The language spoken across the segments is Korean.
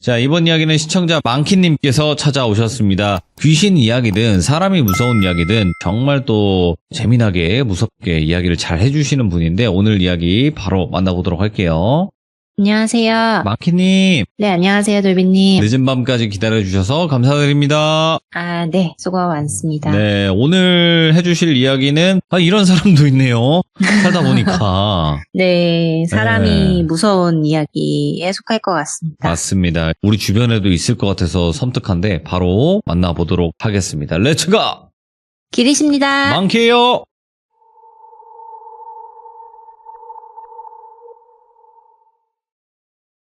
자, 이번 이야기는 시청자 망키님께서 찾아오셨습니다. 귀신 이야기든 사람이 무서운 이야기든 정말 또 재미나게 무섭게 이야기를 잘 해주시는 분인데 오늘 이야기 바로 만나보도록 할게요. 안녕하세요. 망키님. 네, 안녕하세요, 돌비님. 늦은 밤까지 기다려주셔서 감사드립니다. 네, 수고 많습니다. 네, 오늘 해주실 이야기는 이런 사람도 있네요. 살다 보니까. 네, 사람이 네. 무서운 이야기에 속할 것 같습니다. 맞습니다. 우리 주변에도 있을 것 같아서 섬뜩한데 바로 만나보도록 하겠습니다. 렛츠가! 기리십니다. 망키예요.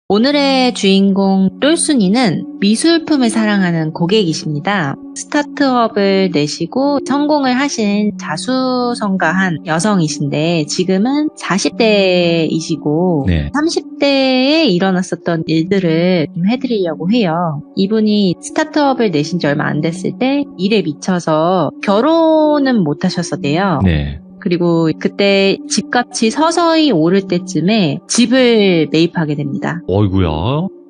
오늘의 주인공 똘순이는 미술품을 사랑하는 고객이십니다. 스타트업을 내시고 성공을 하신 자수성가한 여성이신데 지금은 40대이시고 네. 30대에 일어났었던 일들을 좀 해드리려고 해요. 이분이 스타트업을 내신 지 얼마 안 됐을 때 일에 미쳐서 결혼은 못 하셨었대요. 네. 그리고 그때 집값이 서서히 오를 때쯤에 집을 매입하게 됩니다. 어이구야.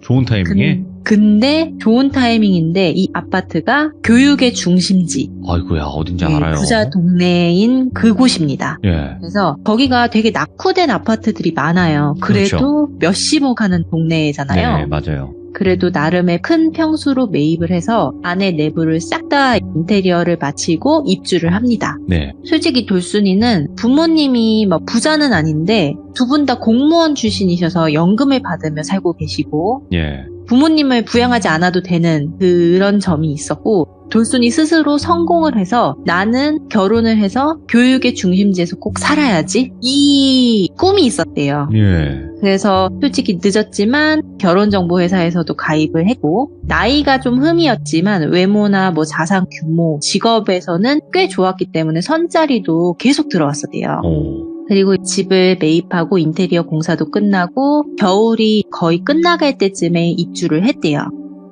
좋은 타이밍에. 근데 좋은 타이밍인데 이 아파트가 교육의 중심지. 아이고야, 어딘지 알아요. 부자 동네인 그곳입니다. 예. 그래서 거기가 되게 낙후된 아파트들이 많아요. 그래도 그렇죠. 몇십억 하는 동네잖아요. 네, 맞아요. 그래도 나름의 큰 평수로 매입을 해서 안에 내부를 싹 다 인테리어를 마치고 입주를 합니다. 네. 솔직히 돌순이는 부모님이 부자는 아닌데 두 분 다 공무원 출신이셔서 연금을 받으며 살고 계시고 예. 부모님을 부양하지 않아도 되는 그런 점이 있었고 돌순이 스스로 성공을 해서 나는 결혼을 해서 교육의 중심지에서 꼭 살아야지 이 꿈이 있었대요. 예. 그래서 솔직히 늦었지만 결혼정보회사에서도 가입을 했고 나이가 좀 흠이었지만 외모나 자산 규모, 직업에서는 꽤 좋았기 때문에 선자리도 계속 들어왔었대요. 그리고 집을 매입하고 인테리어 공사도 끝나고 겨울이 거의 끝나갈 때쯤에 입주를 했대요.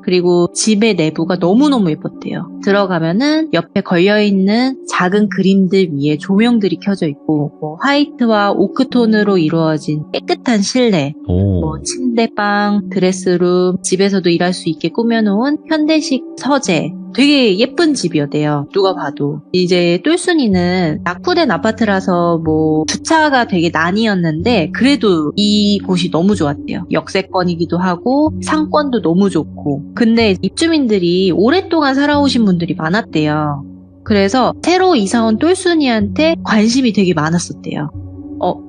그리고 집의 내부가 너무너무 예뻤대요. 들어가면은 옆에 걸려있는 작은 그림들 위에 조명들이 켜져 있고 화이트와 오크톤으로 이루어진 깨끗한 실내, 침대방, 드레스룸, 집에서도 일할 수 있게 꾸며놓은 현대식 서재, 되게 예쁜 집이었대요. 누가 봐도. 이제 똘순이는 낙후된 아파트라서 주차가 되게 난이었는데 그래도 이 곳이 너무 좋았대요. 역세권이기도 하고 상권도 너무 좋고. 근데 입주민들이 오랫동안 살아오신 분들이 많았대요. 그래서 새로 이사온 똘순이한테 관심이 되게 많았었대요.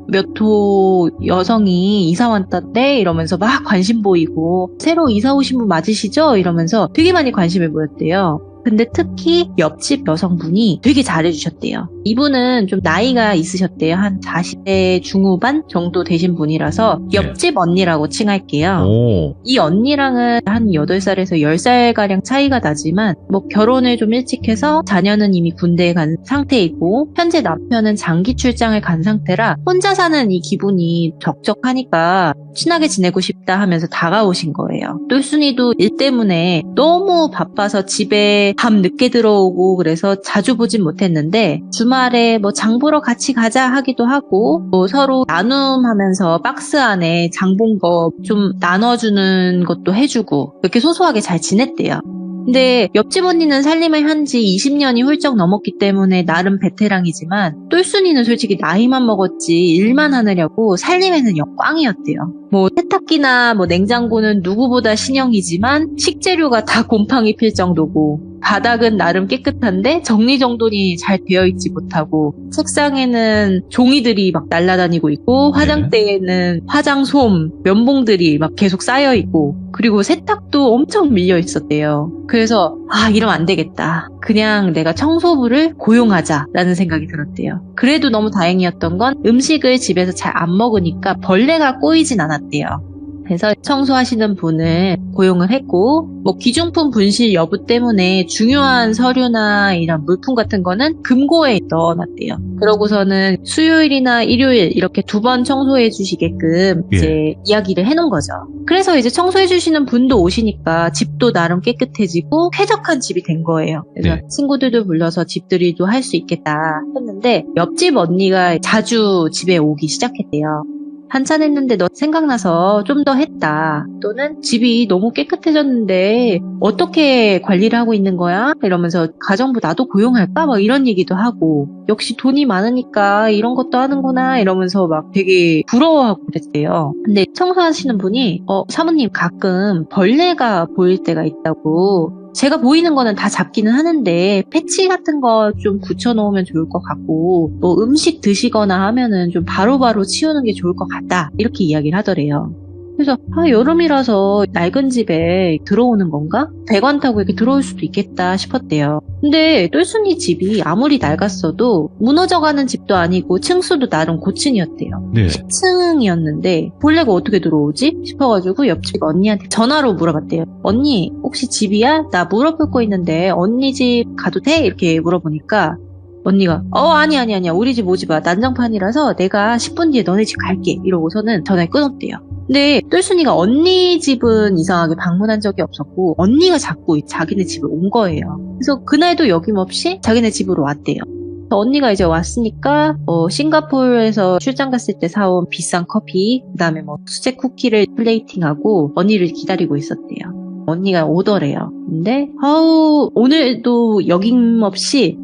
몇 호 여성이 이사 왔다대 이러면서 막 관심 보이고 새로 이사 오신 분 맞으시죠? 이러면서 되게 많이 관심을 보였대요. 근데 특히 옆집 여성분이 되게 잘해주셨대요. 이분은 좀 나이가 있으셨대요. 한 40대 중후반 정도 되신 분이라서 옆집 언니라고 칭할게요. 이 언니랑은 한 8살에서 10살가량 차이가 나지만 결혼을 좀 일찍 해서 자녀는 이미 군대에 간 상태이고 현재 남편은 장기 출장을 간 상태라 혼자 사는 이 기분이 적적하니까 친하게 지내고 싶다 하면서 다가오신 거예요. 똘순이도 일 때문에 너무 바빠서 집에 밤 늦게 들어오고 그래서 자주 보진 못했는데 주말에 장 보러 같이 가자 하기도 하고 서로 나눔하면서 박스 안에 장 본 거 좀 나눠주는 것도 해주고 이렇게 소소하게 잘 지냈대요. 근데 옆집 언니는 살림을 한 지 20년이 훌쩍 넘었기 때문에 나름 베테랑이지만 똘순이는 솔직히 나이만 먹었지 일만 하느냐고 살림에는 역광이었대요. 세탁기나 냉장고는 누구보다 신형이지만 식재료가 다 곰팡이 필 정도고 바닥은 나름 깨끗한데 정리정돈이 잘 되어 있지 못하고 책상에는 종이들이 날아다니고 있고 화장대에는 화장솜, 면봉들이 계속 쌓여 있고 그리고 세탁도 엄청 밀려 있었대요. 그래서 이러면 안 되겠다. 그냥 내가 청소부를 고용하자라는 생각이 들었대요. 그래도 너무 다행이었던 건 음식을 집에서 잘 안 먹으니까 벌레가 꼬이진 않았대요. 그래서 청소하시는 분을 고용을 했고 기중품 분실 여부 때문에 중요한 서류나 이런 물품 같은 거는 금고에 넣어놨대요. 그러고서는 수요일이나 일요일 이렇게 2번 청소해 주시게끔 이제 이야기를 해놓은 거죠. 그래서 이제 청소해 주시는 분도 오시니까 집도 나름 깨끗해지고 쾌적한 집이 된 거예요. 그래서 친구들도 불러서 집들이도 할 수 있겠다 했는데 옆집 언니가 자주 집에 오기 시작했대요. 한참 했는데 너 생각나서 좀 더 했다. 또는 집이 너무 깨끗해졌는데 어떻게 관리를 하고 있는 거야? 이러면서 가정부 나도 고용할까? 막 이런 얘기도 하고 역시 돈이 많으니까 이런 것도 하는구나 이러면서 막 되게 부러워하고 그랬대요. 근데 청소하시는 분이 사모님 가끔 벌레가 보일 때가 있다고 제가 보이는 거는 다 잡기는 하는데 패치 같은 거 좀 붙여놓으면 좋을 것 같고 뭐 음식 드시거나 하면은 좀 바로바로 치우는 게 좋을 것 같다 이렇게 이야기를 하더래요. 그래서 여름이라서 낡은 집에 들어오는 건가? 배관 타고 이렇게 들어올 수도 있겠다 싶었대요. 근데 똘순이 집이 아무리 낡았어도 무너져가는 집도 아니고 층수도 나름 고층이었대요. 네. 10층이었는데 벌레가 어떻게 들어오지? 싶어가지고 옆집 언니한테 전화로 물어봤대요. 언니 혹시 집이야? 나 물어볼 거 있는데 언니 집 가도 돼? 이렇게 물어보니까 언니가 아니야 우리 집 오지 마 난장판이라서 내가 10분 뒤에 너네 집 갈게 이러고서는 전화를 끊었대요. 근데 똘순이가 언니 집은 이상하게 방문한 적이 없었고 언니가 자꾸 자기네 집을 온 거예요. 그래서 그날도 여김없이 자기네 집으로 왔대요. 언니가 이제 왔으니까 싱가포르에서 출장 갔을 때 사온 비싼 커피 그다음에 뭐 수제 쿠키를 플레이팅하고 언니를 기다리고 있었대요. 언니가 오더래요. 근데 오늘도 여김없이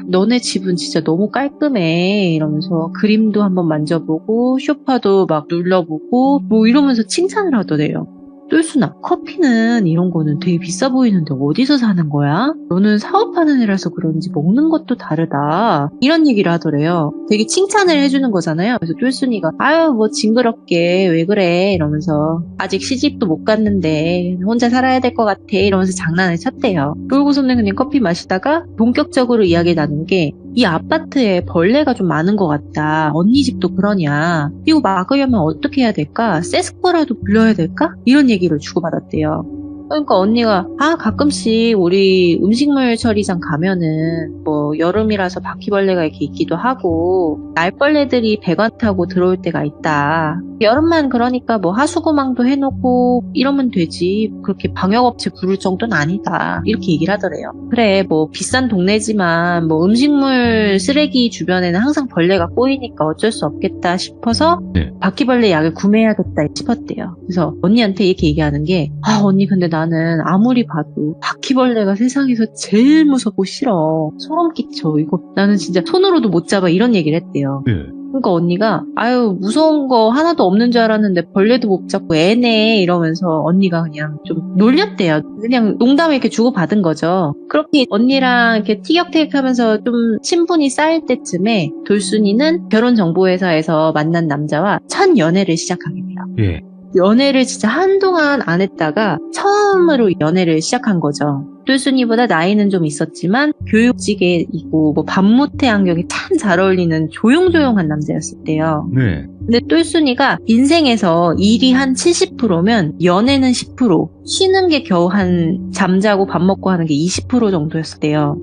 너네 집은 진짜 너무 깔끔해 이러면서 그림도 한번 만져보고 소파도 막 눌러보고 뭐 이러면서 칭찬을 하더래요. 똘순아, 커피는 이런 거는 되게 비싸 보이는데 어디서 사는 거야? 너는 사업하는 애라서 그런지 먹는 것도 다르다. 이런 얘기를 하더래요. 되게 칭찬을 해주는 거잖아요. 그래서 똘순이가 뭐 징그럽게 왜 그래 이러면서 아직 시집도 못 갔는데 혼자 살아야 될 것 같아 이러면서 장난을 쳤대요. 그러고서는 그냥 커피 마시다가 본격적으로 이야기 나눈 게 이 아파트에 벌레가 좀 많은 것 같다. 언니 집도 그러냐. 이거 막으려면 어떻게 해야 될까? 세스코라도 불러야 될까? 이런 얘기를 주고받았대요. 그러니까 언니가 가끔씩 우리 음식물 처리장 가면은 뭐 여름이라서 바퀴벌레가 이렇게 있기도 하고 날벌레들이 배관 타고 들어올 때가 있다. 여름만 그러니까 뭐 하수구망도 해놓고 이러면 되지. 그렇게 방역업체 부를 정도는 아니다. 이렇게 얘기를 하더래요. 그래 뭐 비싼 동네지만 뭐 음식물 쓰레기 주변에는 항상 벌레가 꼬이니까 어쩔 수 없겠다 싶어서 바퀴벌레 약을 구매해야겠다 싶었대요. 그래서 언니한테 이렇게 얘기하는 게 언니 근데 나는 아무리 봐도 바퀴벌레가 세상에서 제일 무섭고 싫어. 소름 끼쳐. 이거 나는 진짜 손으로도 못 잡아. 이런 얘기를 했대요. 그러니까 언니가 무서운 거 하나도 없는 줄 알았는데 벌레도 못 잡고 애네 이러면서 언니가 그냥 좀 놀렸대요. 그냥 농담을 이렇게 주고받은 거죠. 그렇게 언니랑 이렇게 티격태격하면서 좀 친분이 쌓일 때쯤에 돌순이는 결혼정보회사에서 만난 남자와 첫 연애를 시작하게 돼요. 연애를 진짜 한동안 안 했다가 처음으로 연애를 시작한 거죠. 똘순이보다 나이는 좀 있었지만 교육직에 있고 뭐 반모태 안경이 참 잘 어울리는 조용조용한 남자였었대요. 근데 똘순이가 인생에서 일이 한 70%면 연애는 10%, 쉬는 게 겨우 한 잠자고 밥 먹고 하는 게 20% 정도였대요.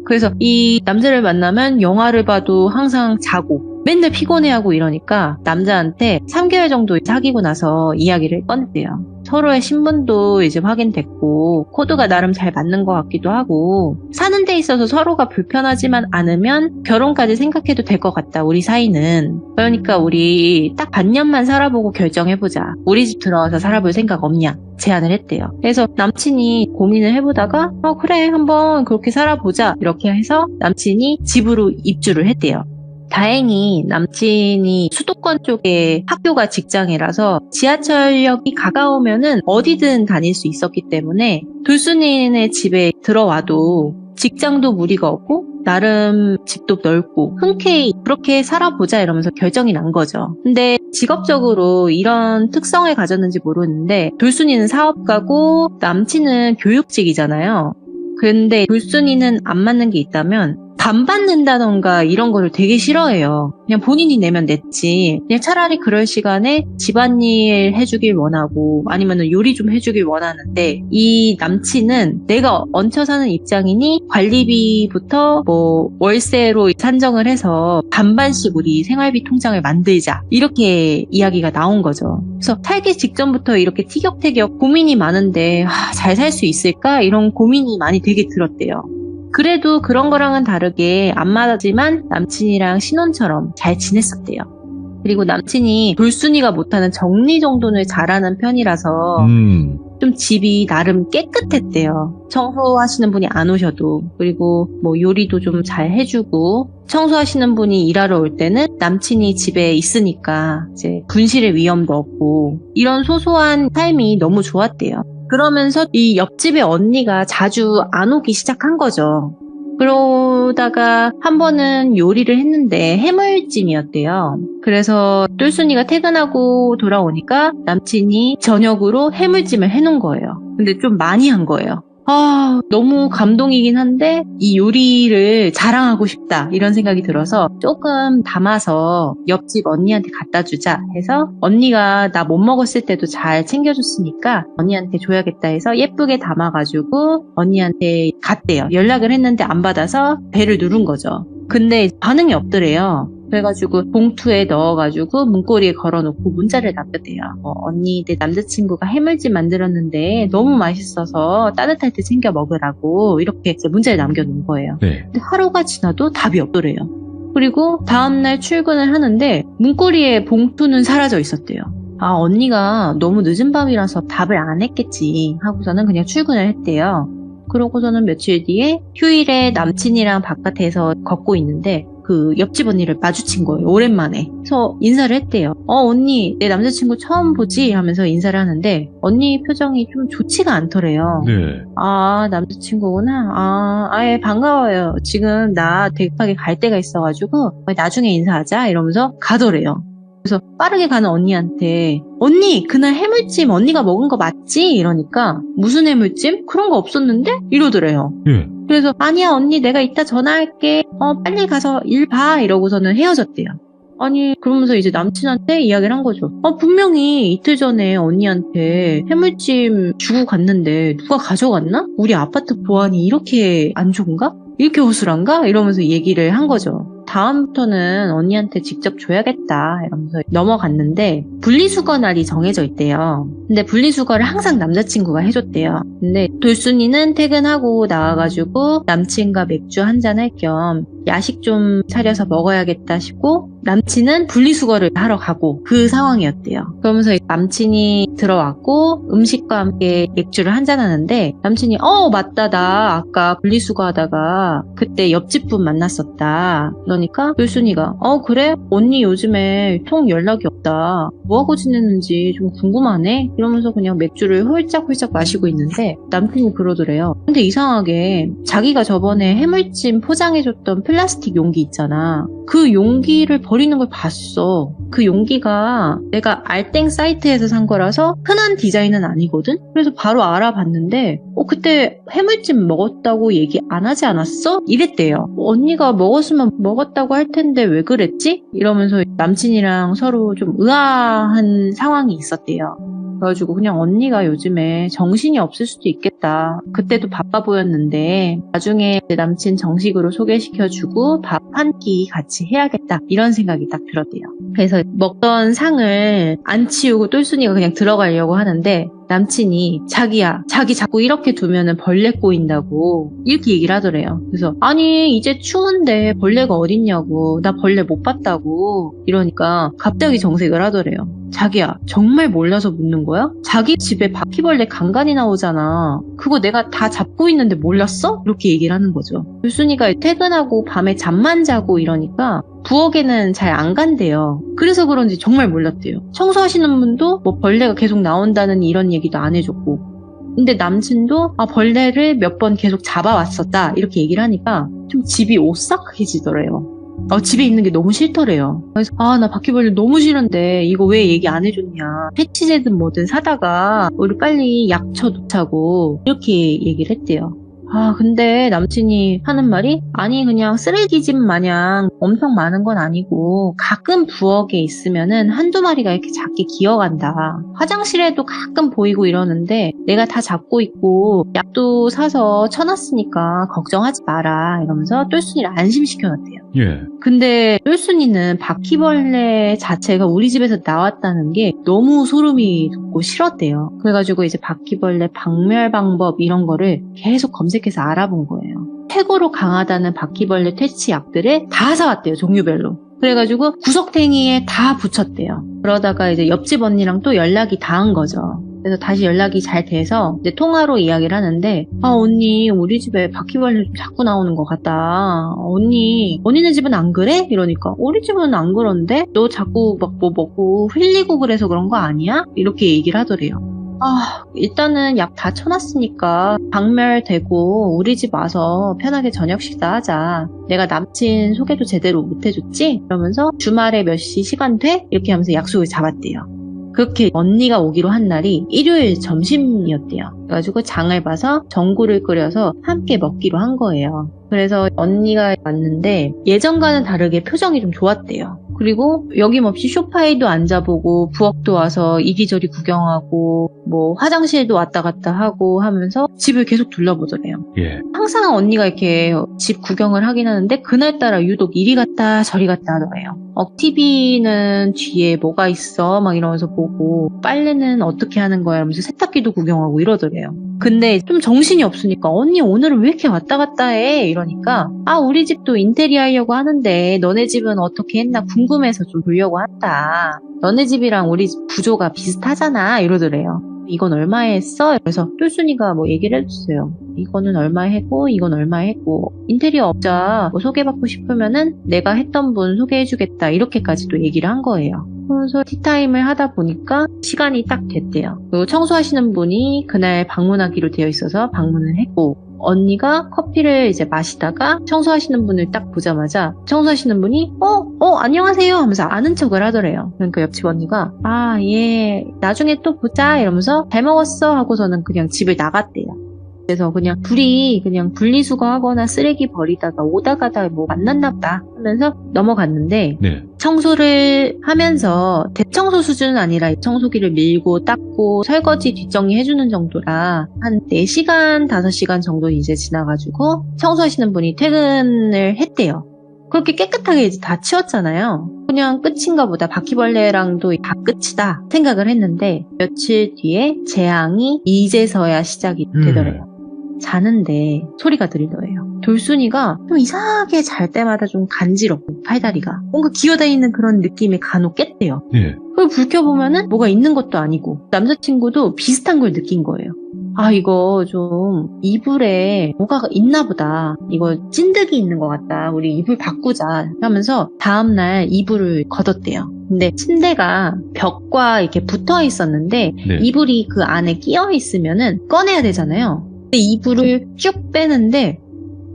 그래서 이 남자를 만나면 영화를 봐도 항상 자고 맨날 피곤해하고 이러니까 남자한테 3개월 정도 사귀고 나서 이야기를 꺼냈대요. 서로의 신분도 이제 확인됐고 코드가 나름 잘 맞는 것 같기도 하고 사는 데 있어서 서로가 불편하지만 않으면 결혼까지 생각해도 될 것 같다. 우리 사이는. 그러니까 우리 딱 반년만 살아보고 결정해보자. 우리 집 들어와서 살아볼 생각 없냐? 제안을 했대요. 그래서 남친이 고민을 해보다가 그래 한번 그렇게 살아보자 이렇게 해서 남친이 집으로 입주를 했대요. 다행히 남친이 수도권 쪽에 학교가 직장이라서 지하철역이 가까우면은 어디든 다닐 수 있었기 때문에 돌순이네 집에 들어와도 직장도 무리가 없고 나름 집도 넓고 흔쾌히 그렇게 살아보자 이러면서 결정이 난 거죠. 근데 직업적으로 이런 특성을 가졌는지 모르는데 돌순이는 사업가고 남친은 교육직이잖아요. 근데 돌순이는 안 맞는 게 있다면 반 받는다던가 이런 거를 되게 싫어해요. 그냥 본인이 내면 냈지. 그냥 차라리 그럴 시간에 집안일 해주길 원하고 아니면 요리 좀 해주길 원하는데 이 남친은 내가 얹혀 사는 입장이니 관리비부터 뭐 월세로 산정을 해서 반반씩 우리 생활비 통장을 만들자. 이렇게 이야기가 나온 거죠. 그래서 살기 직전부터 이렇게 티격태격 고민이 많은데 잘 살 수 있을까? 이런 고민이 많이 되게 들었대요. 그래도 그런 거랑은 다르게 안 맞았지만 남친이랑 신혼처럼 잘 지냈었대요. 그리고 남친이 돌순이가 못하는 정리정돈을 잘하는 편이라서 좀 집이 나름 깨끗했대요. 청소하시는 분이 안 오셔도. 그리고 뭐 요리도 좀 잘 해주고, 청소하시는 분이 일하러 올 때는 남친이 집에 있으니까 이제 분실의 위험도 없고, 이런 소소한 삶이 너무 좋았대요. 그러면서 이 옆집의 언니가 자주 안 오기 시작한 거죠. 그러다가 한 번은 요리를 했는데 해물찜이었대요. 그래서 똘순이가 퇴근하고 돌아오니까 남친이 저녁으로 해물찜을 해놓은 거예요. 근데 좀 많이 한 거예요. 아, 너무 감동이긴 한데 이 요리를 자랑하고 싶다 이런 생각이 들어서 조금 담아서 옆집 언니한테 갖다 주자 해서 언니가 나 못 먹었을 때도 잘 챙겨줬으니까 언니한테 줘야겠다 해서 예쁘게 담아가지고 언니한테 갔대요. 연락을 했는데 안 받아서 배를 누른 거죠. 근데 반응이 없더래요. 그래가지고 봉투에 넣어가지고 문고리에 걸어놓고 문자를 남겼대요. 언니 내 남자친구가 해물찜 만들었는데 너무 맛있어서 따뜻할 때 챙겨 먹으라고 이렇게 이제 문자를 남겨놓은 거예요. 네. 근데 하루가 지나도 답이 없더래요. 그리고 다음날 출근을 하는데 문고리에 봉투는 사라져 있었대요. 아, 언니가 너무 늦은 밤이라서 답을 안 했겠지 하고서는 그냥 출근을 했대요. 그러고서는 며칠 뒤에 휴일에 남친이랑 바깥에서 걷고 있는데 그 옆집 언니를 마주친 거예요. 오랜만에. 그래서 인사를 했대요. 언니 내 남자친구 처음 보지? 하면서 인사를 하는데 언니 표정이 좀 좋지가 않더래요. 네. 아, 남자친구구나. 예, 반가워요. 지금 나 대급하게 갈 데가 있어가지고 나중에 인사하자 이러면서 가더래요. 그래서 빠르게 가는 언니한테 언니 그날 해물찜 언니가 먹은 거 맞지? 이러니까 무슨 해물찜? 그런 거 없었는데? 이러더래요. 예. 그래서 아니야 언니 내가 이따 전화할게. 빨리 가서 일 봐. 이러고서는 헤어졌대요. 아니 그러면서 이제 남친한테 이야기를 한 거죠. 분명히 이틀 전에 언니한테 해물찜 주고 갔는데 누가 가져갔나? 우리 아파트 보안이 이렇게 안 좋은가? 이렇게 허술한가? 이러면서 얘기를 한 거죠. 다음부터는 언니한테 직접 줘야겠다 이러면서 넘어갔는데 분리수거 날이 정해져 있대요. 근데 분리수거를 항상 남자친구가 해줬대요. 근데 돌순이는 퇴근하고 나와가지고 남친과 맥주 한잔 할 겸 야식 좀 차려서 먹어야겠다 싶고 남친은 분리수거를 하러 가고 그 상황이었대요. 그러면서 남친이 들어왔고 음식과 함께 맥주를 한잔하는데 남친이 맞다 나 아까 분리수거하다가 그때 옆집 분 만났었다. 그러니까 돌순이가 그래? 언니 요즘에 통 연락이 없다. 뭐하고 지냈는지 좀 궁금하네? 이러면서 그냥 맥주를 홀짝홀짝 마시고 있는데 남친이 그러더래요. 근데 이상하게 자기가 저번에 해물찜 포장해줬던 플라스틱 용기 있잖아. 그 용기를 버리는 걸 봤어. 그 용기가 내가 알땡 사이트에서 산 거라서 흔한 디자인은 아니거든? 그래서 바로 알아봤는데 그때 해물찜 먹었다고 얘기 안 하지 않았어? 이랬대요. 언니가 먹었으면 먹었다고 할 텐데 왜 그랬지? 이러면서 남친이랑 서로 좀 의아한 상황이 있었대요. 그래가지고 그냥 언니가 요즘에 정신이 없을 수도 있겠다. 그때도 바빠 보였는데 나중에 내 남친 정식으로 소개시켜주고 밥 한 끼 같이 해야겠다. 이런 생각이 딱 들었대요. 그래서 먹던 상을 안 치우고 똘순이가 그냥 들어가려고 하는데 남친이 자기야 자기 자꾸 이렇게 두면은 벌레 꼬인다고 이렇게 얘기를 하더래요. 그래서 아니 이제 추운데 벌레가 어딨냐고 나 벌레 못 봤다고 이러니까 갑자기 정색을 하더래요. 자기야 정말 몰라서 묻는 거야? 자기 집에 바퀴벌레 간간히 나오잖아. 그거 내가 다 잡고 있는데 몰랐어? 이렇게 얘기를 하는 거죠. 율순이가 퇴근하고 밤에 잠만 자고 이러니까 부엌에는 잘 안 간대요. 그래서 그런지 정말 몰랐대요. 청소하시는 분도 뭐 벌레가 계속 나온다는 이런 얘기도 안 해줬고 근데 남친도 벌레를 몇 번 계속 잡아왔었다 이렇게 얘기를 하니까 좀 집이 오싹해지더래요. 집에 있는 게 너무 싫더래요. 그래서 나 바퀴벌레 너무 싫은데 이거 왜 얘기 안 해줬냐. 패치제든 뭐든 사다가 우리 빨리 약 쳐놓자고 이렇게 얘기를 했대요. 근데 남친이 하는 말이 아니 그냥 쓰레기집 마냥 엄청 많은 건 아니고 가끔 부엌에 있으면은 한두 마리가 이렇게 작게 기어간다. 화장실에도 가끔 보이고 이러는데 내가 다 잡고 있고 약도 사서 쳐놨으니까 걱정하지 마라 이러면서 똘순이를 안심시켜놨대요. 예. 근데 똘순이는 바퀴벌레 자체가 우리 집에서 나왔다는 게 너무 소름이 돋고 싫었대요. 그래가지고 이제 바퀴벌레 박멸 방법 이런 거를 계속 검색해서 알아본 거예요. 최고로 강하다는 바퀴벌레 퇴치 약들을 다 사왔대요. 종류별로. 그래가지고 구석탱이에 다 붙였대요. 그러다가 이제 옆집 언니랑 또 연락이 닿은 거죠. 그래서 다시 연락이 잘 돼서 이제 통화로 이야기를 하는데, 아, 언니, 우리 집에 바퀴벌레 좀 자꾸 나오는 것 같다. 언니네 집은 안 그래? 이러니까, 우리 집은 안 그런데? 너 자꾸 막 뭐 먹고 흘리고 그래서 그런 거 아니야? 이렇게 얘기를 하더래요. 일단은 약 다 쳐놨으니까 박멸되고 우리 집 와서 편하게 저녁 식사하자. 내가 남친 소개도 제대로 못 해줬지? 그러면서 주말에 몇 시 시간 돼? 이렇게 하면서 약속을 잡았대요. 그렇게 언니가 오기로 한 날이 일요일 점심이었대요. 그래가지고 장을 봐서 전구를 끓여서 함께 먹기로 한 거예요. 그래서 언니가 왔는데 예전과는 다르게 표정이 좀 좋았대요. 그리고 여김없이 소파에도 앉아보고 부엌도 와서 이리저리 구경하고 뭐 화장실도 왔다 갔다 하고 하면서 집을 계속 둘러보더래요. 예. 항상 언니가 이렇게 집 구경을 하긴 하는데 그날따라 유독 이리 갔다 저리 갔다 하더래요. TV는 뒤에 뭐가 있어 막 이러면서 보고 빨래는 어떻게 하는 거야 이러면서 세탁기도 구경하고 이러더래요. 근데 좀 정신이 없으니까 언니 오늘은 왜 이렇게 왔다 갔다 해? 이러니까 우리 집도 인테리어 하려고 하는데 너네 집은 어떻게 했나 궁금해서 좀 보려고 한다. 너네 집이랑 우리 집 구조가 비슷하잖아 이러더래요. 이건 얼마에 했어? 그래서 똘순이가 뭐 얘기를 해줬어요. 이거는 얼마에 했고 이건 얼마에 했고 인테리어 업자 뭐 소개받고 싶으면은 내가 했던 분 소개해주겠다 이렇게까지도 얘기를 한 거예요. 그래서 티타임을 하다 보니까 시간이 딱 됐대요. 그리고 청소하시는 분이 그날 방문하기로 되어 있어서 방문을 했고 언니가 커피를 이제 마시다가 청소하시는 분을 딱 보자마자 청소하시는 분이 안녕하세요 하면서 아는 척을 하더래요. 그러니까 옆집 언니가 예 나중에 또 보자 이러면서 잘 먹었어 하고서는 그냥 집을 나갔대요. 그래서 그냥 둘이 그냥 분리수거하거나 쓰레기 버리다가 오다 가다 뭐 만났나 보다 하면서 넘어갔는데 네. 청소를 하면서 대청소 수준은 아니라 청소기를 밀고 닦고 설거지 뒷정리 해주는 정도라 한 4시간, 5시간 정도 이제 지나가지고 청소하시는 분이 퇴근을 했대요. 그렇게 깨끗하게 이제 다 치웠잖아요. 그냥 끝인가 보다. 바퀴벌레랑도 다 끝이다 생각을 했는데 며칠 뒤에 재앙이 이제서야 시작이 되더래요. 자는데 소리가 들리더래요. 돌순이가 좀 이상하게 잘 때마다 좀 간지럽고 팔다리가 뭔가 기어다니는 그런 느낌이 간혹 깼대요. 예. 그걸 불 켜보면은 뭐가 있는 것도 아니고 남자친구도 비슷한 걸 느낀 거예요. 이거 좀 이불에 뭐가 있나 보다. 이거 찐득이 있는 것 같다. 우리 이불 바꾸자 하면서 다음날 이불을 걷었대요. 근데 침대가 벽과 이렇게 붙어 있었는데 네. 이불이 그 안에 끼어 있으면은 꺼내야 되잖아요. 근데 이불을 쭉 빼는데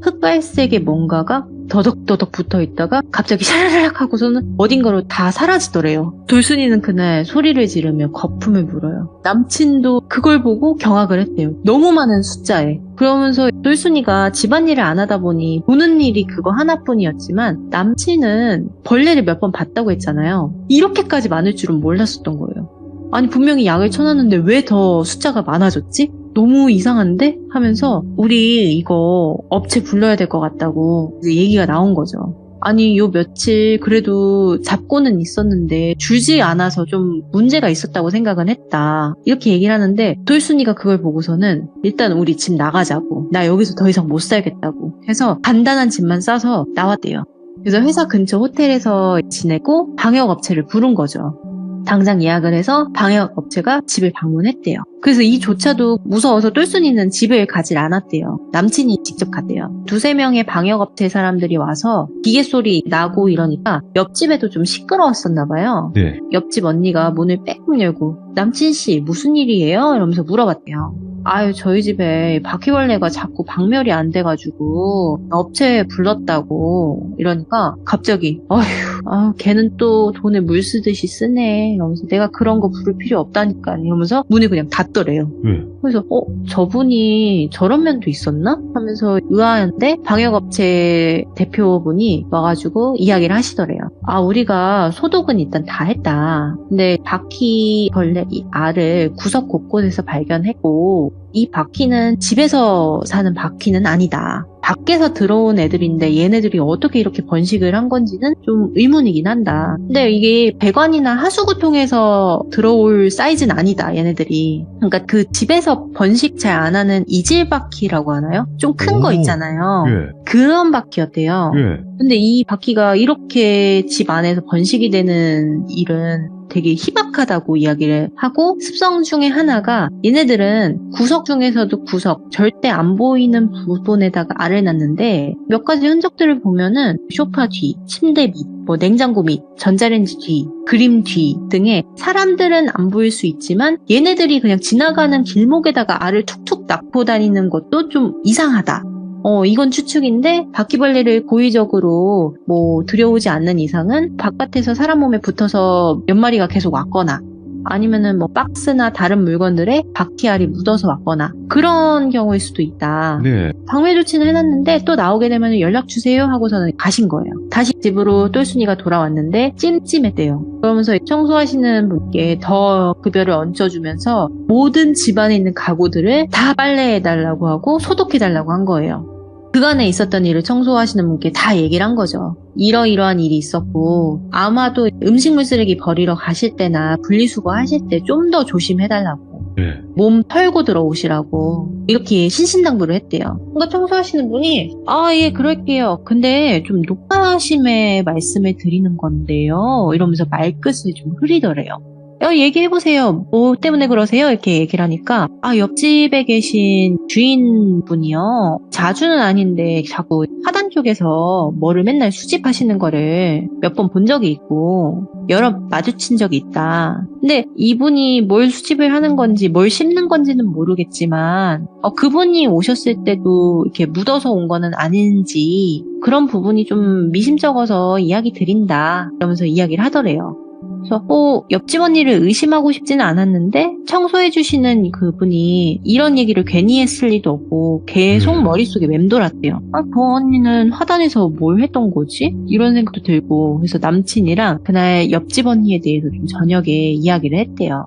흑갈색의 뭔가가 더덕더덕 붙어 있다가 갑자기 샤라락 하고서는 어딘가로 다 사라지더래요. 돌순이는 그날 소리를 지르며 거품을 물어요. 남친도 그걸 보고 경악을 했대요. 너무 많은 숫자에. 그러면서 돌순이가 집안일을 안 하다 보니 보는 일이 그거 하나뿐이었지만 남친은 벌레를 몇 번 봤다고 했잖아요. 이렇게까지 많을 줄은 몰랐었던 거예요. 아니 분명히 약을 쳐놨는데 왜 더 숫자가 많아졌지? 너무 이상한데? 하면서 우리 이거 업체 불러야 될 것 같다고 얘기가 나온 거죠. 아니 요 며칠 그래도 잡고는 있었는데 줄지 않아서 좀 문제가 있었다고 생각은 했다. 이렇게 얘기를 하는데 돌순이가 그걸 보고서는 일단 우리 집 나가자고. 나 여기서 더 이상 못 살겠다고 해서 간단한 짐만 싸서 나왔대요. 그래서 회사 근처 호텔에서 지내고 방역업체를 부른 거죠. 당장 예약을 해서 방역업체가 집을 방문했대요. 그래서 이조차도 무서워서 똘순이는 집을 가질 않았대요. 남친이 직접 갔대요. 2-3명의 방역업체 사람들이 와서 기계 소리 나고 이러니까 옆집에도 좀 시끄러웠었나 봐요. 네. 옆집 언니가 문을 빼곡 열고 남친 씨 무슨 일이에요? 이러면서 물어봤대요. 저희 집에 바퀴벌레가 자꾸 박멸이 안 돼가지고 업체에 불렀다고 이러니까 갑자기 걔는 또 돈을 물 쓰듯이 쓰네 이러면서 내가 그런 거 부를 필요 없다니까 이러면서 문을 그냥 닫더래요. 그래서 저분이 저런 면도 있었나? 하면서 의아한데 방역업체 대표분이 와가지고 이야기를 하시더래요. 우리가 소독은 일단 다 했다. 근데 바퀴벌레 이 알을 구석 곳곳에서 발견했고 이 바퀴는 집에서 사는 바퀴는 아니다. 밖에서 들어온 애들인데 얘네들이 어떻게 이렇게 번식을 한 건지는 좀 의문이긴 한다. 근데 이게 배관이나 하수구통에서 들어올 사이즈는 아니다, 얘네들이. 그러니까 그 집에서 번식 잘 안 하는 이질바퀴라고 하나요? 좀 큰 거 있잖아요. 예. 그런 바퀴였대요. 예. 근데 이 바퀴가 이렇게 집 안에서 번식이 되는 일은 되게 희박하다고 이야기를 하고, 습성 중에 하나가 얘네들은 구석 중에서도 구석, 절대 안 보이는 부분에다가 알을 낳는데, 몇 가지 흔적들을 보면은 소파 뒤, 침대 밑, 뭐 냉장고 밑, 전자레인지 뒤, 그림 뒤 등에 사람들은 안 보일 수 있지만 얘네들이 그냥 지나가는 길목에다가 알을 툭툭 낳고 다니는 것도 좀 이상하다. 이건 추측인데, 바퀴벌레를 고의적으로 뭐 들여오지 않는 이상은 바깥에서 사람 몸에 붙어서 몇 마리가 계속 왔거나, 아니면은 뭐 박스나 다른 물건들에 바퀴알이 묻어서 왔거나, 그런 경우일 수도 있다. 네. 방매 조치는 해놨는데 또 나오게 되면 연락 주세요 하고서는 가신 거예요. 다시 집으로 똘순이가 돌아왔는데 찜찜했대요. 그러면서 청소하시는 분께 더 급여를 얹어주면서 모든 집안에 있는 가구들을 다 빨래해달라고 하고 소독해달라고 한 거예요. 그간에 있었던 일을 청소하시는 분께 다 얘기를 한 거죠. 이러이러한 일이 있었고, 아마도 음식물 쓰레기 버리러 가실 때나 분리수거 하실 때 좀 더 조심해달라고, 네. 몸 털고 들어오시라고 이렇게 신신당부를 했대요. 그러니까 청소하시는 분이 예 그럴게요. 근데 좀 높아심에 말씀을 드리는 건데요, 이러면서 말끝을 좀 흐리더래요. 얘기해보세요. 뭐 때문에 그러세요? 이렇게 얘기를 하니까, 옆집에 계신 주인분이요, 자주는 아닌데 자꾸 하단 쪽에서 뭐를 맨날 수집하시는 거를 몇 번 본 적이 있고 여러 마주친 적이 있다. 근데 이분이 뭘 수집을 하는 건지 뭘 씹는 건지는 모르겠지만 그분이 오셨을 때도 이렇게 묻어서 온 거는 아닌지 그런 부분이 좀 미심쩍어서 이야기 드린다, 이러면서 이야기를 하더래요. 그래서 옆집 언니를 의심하고 싶지는 않았는데 청소해주시는 그분이 이런 얘기를 괜히 했을 리도 없고 계속 머릿속에 맴돌았대요. 그 언니는 화단에서 뭘 했던 거지? 이런 생각도 들고, 그래서 남친이랑 그날 옆집 언니에 대해서 좀 저녁에 이야기를 했대요.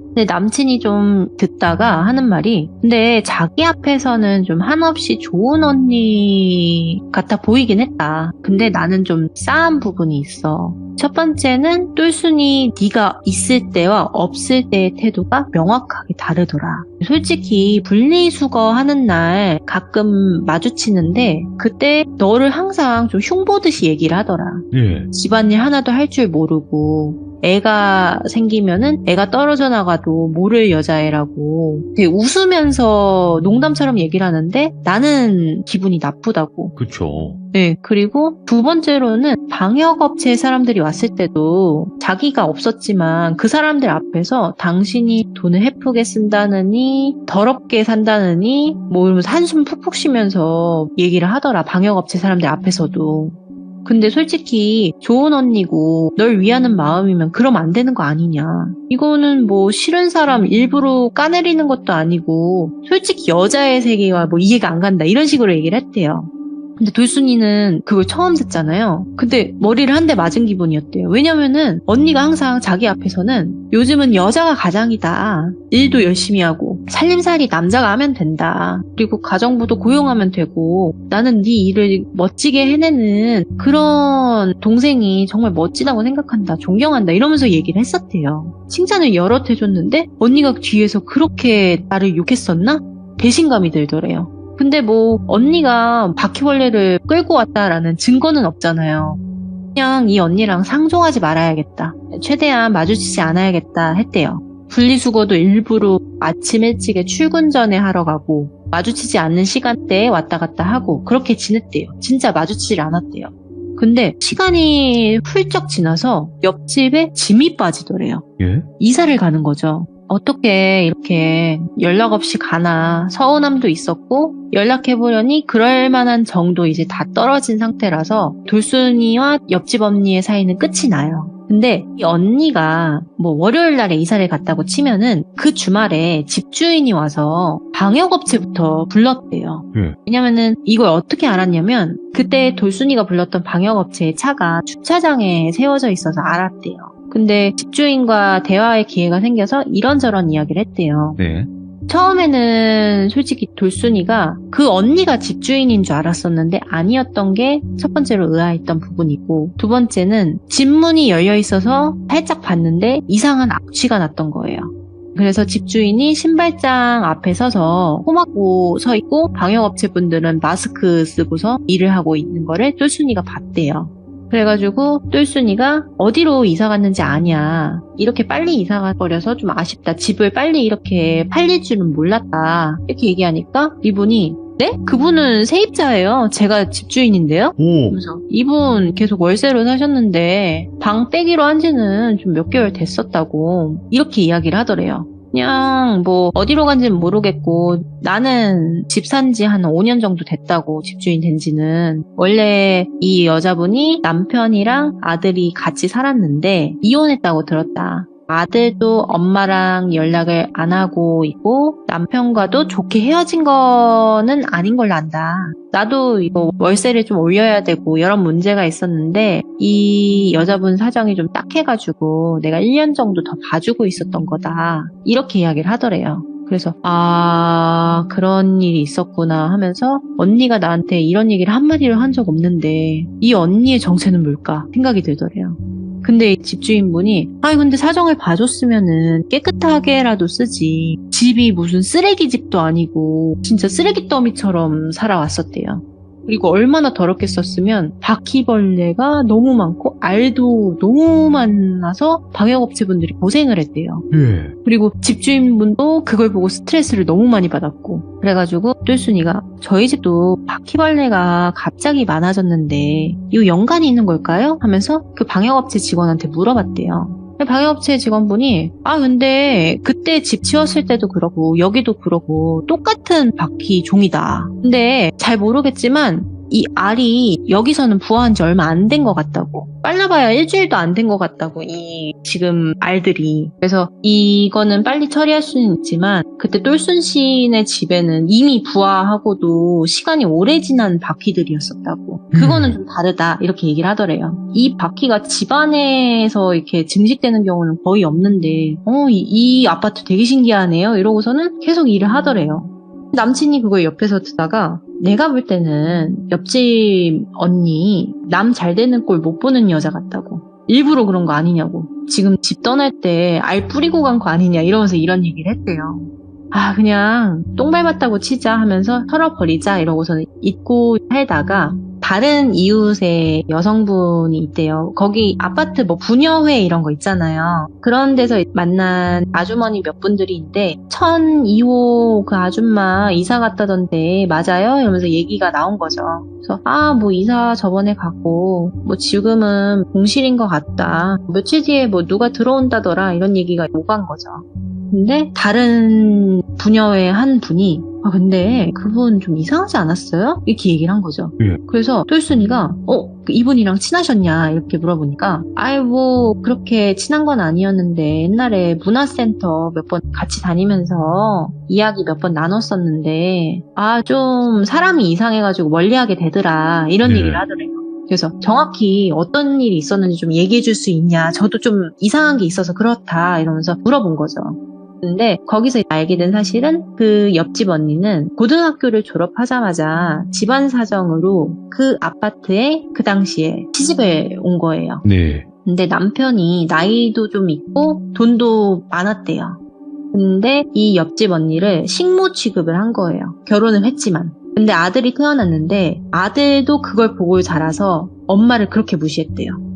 근데 남친이 좀 듣다가 하는 말이, 근데 자기 앞에서는 좀 한없이 좋은 언니 같아 보이긴 했다. 근데 나는 좀 싸한 부분이 있어. 첫 번째는 똘순이 네가 있을 때와 없을 때의 태도가 명확하게 다르더라. 솔직히 분리수거 하는 날 가끔 마주치는데 그때 너를 항상 좀 흉보듯이 얘기를 하더라. 예. 집안일 하나도 할 줄 모르고, 애가 생기면은 애가 떨어져 나가도 모를 여자애라고 되게 웃으면서 농담처럼 얘기를 하는데 나는 기분이 나쁘다고. 그쵸. 네, 그리고 두 번째로는 방역업체 사람들이 왔을 때도 자기가 없었지만 그 사람들 앞에서 당신이 돈을 헤프게 쓴다느니 더럽게 산다느니 뭐 이러면서 한숨 푹푹 쉬면서 얘기를 하더라, 방역업체 사람들 앞에서도. 근데 솔직히 좋은 언니고 널 위하는 마음이면 그러면 안 되는 거 아니냐. 이거는 뭐 싫은 사람 일부러 까내리는 것도 아니고 솔직히 여자의 세계와 뭐 이해가 안 간다, 이런 식으로 얘기를 했대요. 근데 돌순이는 그걸 처음 듣잖아요. 근데 머리를 한 대 맞은 기분이었대요. 왜냐면은 언니가 항상 자기 앞에서는 요즘은 여자가 가장이다, 일도 열심히 하고 살림살이 남자가 하면 된다, 그리고 가정부도 고용하면 되고 나는 네 일을 멋지게 해내는 그런 동생이 정말 멋지다고 생각한다, 존경한다, 이러면서 얘기를 했었대요. 칭찬을 여럿 해줬는데 언니가 뒤에서 그렇게 나를 욕했었나? 배신감이 들더래요. 근데 뭐 언니가 바퀴벌레를 끌고 왔다라는 증거는 없잖아요. 그냥 이 언니랑 상종하지 말아야겠다, 최대한 마주치지 않아야겠다 했대요. 분리수거도 일부러 아침 일찍에 출근 전에 하러 가고 마주치지 않는 시간대에 왔다 갔다 하고 그렇게 지냈대요. 진짜 마주치질 않았대요. 근데 시간이 훌쩍 지나서 옆집에 짐이 빠지더래요. 예? 이사를 가는 거죠. 어떻게 이렇게 연락 없이 가나 서운함도 있었고, 연락해보려니 그럴 만한 정도 이제 다 떨어진 상태라서 돌순이와 옆집 언니의 사이는 끝이 나요. 근데 이 언니가 뭐 월요일 날에 이사를 갔다고 치면은 그 주말에 집주인이 와서 방역업체부터 불렀대요. 왜냐면은 이걸 어떻게 알았냐면 그때 돌순이가 불렀던 방역업체의 차가 주차장에 세워져 있어서 알았대요. 근데 집주인과 대화의 기회가 생겨서 이런저런 이야기를 했대요. 네. 처음에는 솔직히 돌순이가 그 언니가 집주인인 줄 알았었는데 아니었던 게 첫 번째로 의아했던 부분이고, 두 번째는 집 문이 열려 있어서 살짝 봤는데 이상한 악취가 났던 거예요. 그래서 집주인이 신발장 앞에 서서 코 막고 서 있고 방역업체분들은 마스크 쓰고서 일을 하고 있는 거를 똘순이가 봤대요. 그래가지고 똘순이가 어디로 이사 갔는지 아냐. 이렇게 빨리 이사가 버려서 좀 아쉽다. 집을 빨리 이렇게 팔릴 줄은 몰랐다. 이렇게 얘기하니까 이분이 네? 그분은 세입자예요. 제가 집주인인데요. 오. 그래서 이분 계속 월세로 사셨는데 방 빼기로 한 지는 좀 몇 개월 됐었다고 이렇게 이야기를 하더래요. 그냥 뭐 어디로 간지는 모르겠고 나는 집 산 지 한 5년 정도 됐다고 집주인 된 지는. 원래 이 여자분이 남편이랑 아들이 같이 살았는데 이혼했다고 들었다. 아들도 엄마랑 연락을 안 하고 있고 남편과도 좋게 헤어진 거는 아닌 걸로 안다. 나도 이거 월세를 좀 올려야 되고 여러 문제가 있었는데 이 여자분 사정이 좀 딱해가지고 내가 1년 정도 더 봐주고 있었던 거다. 이렇게 이야기를 하더래요. 그래서 그런 일이 있었구나 하면서 언니가 나한테 이런 얘기를 한마디를 한 적 없는데 이 언니의 정체는 뭘까 생각이 들더래요. 근데 집주인분이 근데 사정을 봐줬으면은 깨끗하게라도 쓰지. 집이 무슨 쓰레기 집도 아니고 진짜 쓰레기 더미처럼 살아왔었대요. 그리고 얼마나 더럽게 썼으면 바퀴벌레가 너무 많고 알도 너무 많아서 방역업체분들이 고생을 했대요. 예. 그리고 집주인분도 그걸 보고 스트레스를 너무 많이 받았고 그래가지고 똘순이가 저희 집도 바퀴벌레가 갑자기 많아졌는데 이거 연관이 있는 걸까요? 하면서 그 방역업체 직원한테 물어봤대요. 방역업체 직원분이 근데 그때 집 치웠을 때도 그러고 여기도 그러고 똑같은 바퀴 종이다. 근데 잘 모르겠지만 이 알이 여기서는 부화한 지 얼마 안 된 것 같다고. 빨라봐야 일주일도 안 된 것 같다고 이 지금 알들이. 그래서 이거는 빨리 처리할 수는 있지만 그때 똘순 씨네 집에는 이미 부화하고도 시간이 오래 지난 바퀴들이었었다고. 그거는 좀 다르다 이렇게 얘기를 하더래요. 이 바퀴가 집안에서 이렇게 증식되는 경우는 거의 없는데 이 아파트 되게 신기하네요 이러고서는 계속 일을 하더래요. 남친이 그걸 옆에서 듣다가 내가 볼 때는 옆집 언니 남 잘 되는 꼴 못 보는 여자 같다고. 일부러 그런 거 아니냐고. 지금 집 떠날 때 알 뿌리고 간 거 아니냐 이러면서 이런 얘기를 했대요. 그냥 똥 밟았다고 치자 하면서 털어버리자 이러고서는 잊고 살다가 다른 이웃의 여성분이 있대요. 거기 아파트 부녀회 이런 거 있잖아요. 그런 데서 만난 아주머니 몇 분들이 있는데 1002호 그 아줌마 이사 갔다던데 맞아요? 이러면서 얘기가 나온 거죠. 그래서 이사 저번에 갔고 지금은 공실인 것 같다. 며칠 뒤에 누가 들어온다더라 이런 얘기가 오간 거죠. 근데 다른 부녀의 한 분이 근데 그분 좀 이상하지 않았어요? 이렇게 얘기를 한 거죠. 예. 그래서 똘순이가 이분이랑 친하셨냐 이렇게 물어보니까 그렇게 친한 건 아니었는데 옛날에 문화센터 몇 번 같이 다니면서 이야기 몇 번 나눴었는데 좀 사람이 이상해가지고 멀리하게 되더라 이런 얘기를 하더래요. 그래서 정확히 어떤 일이 있었는지 좀 얘기해 줄 수 있냐 저도 좀 이상한 게 있어서 그렇다 이러면서 물어본 거죠. 근데 거기서 알게 된 사실은 그 옆집 언니는 고등학교를 졸업하자마자 집안 사정으로 그 아파트에 그 당시에 시집을 온 거예요. 네. 근데 남편이 나이도 좀 있고 돈도 많았대요. 근데 이 옆집 언니를 식모 취급을 한 거예요. 결혼을 했지만. 근데 아들이 태어났는데 아들도 그걸 보고 자라서 엄마를 그렇게 무시했대요.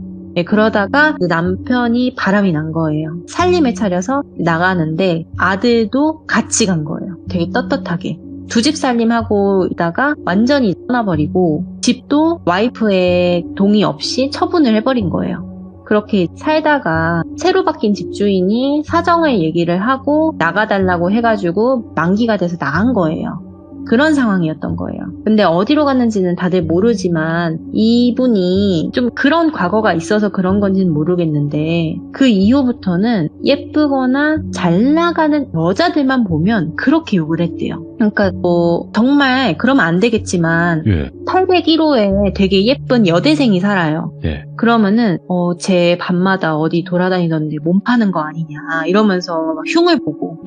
그러다가 그 남편이 바람이 난 거예요. 살림에 차려서 나가는데 아들도 같이 간 거예요. 되게 떳떳하게. 두 집 살림하고 있다가 완전히 떠나버리고 집도 와이프의 동의 없이 처분을 해버린 거예요. 그렇게 살다가 새로 바뀐 집주인이 사정을 얘기를 하고 나가달라고 해가지고 만기가 돼서 나간 거예요. 그런 상황이었던 거예요. 근데 어디로 갔는지는 다들 모르지만 이분이 좀 그런 과거가 있어서 그런 건지는 모르겠는데 그 이후부터는 예쁘거나 잘 나가는 여자들만 보면 그렇게 욕을 했대요. 그러니까 정말 그러면 안 되겠지만 801호에 되게 예쁜 여대생이 살아요. 그러면은 제 밤마다 어디 돌아다니던데 몸 파는 거 아니냐 이러면서 막 흉을 보고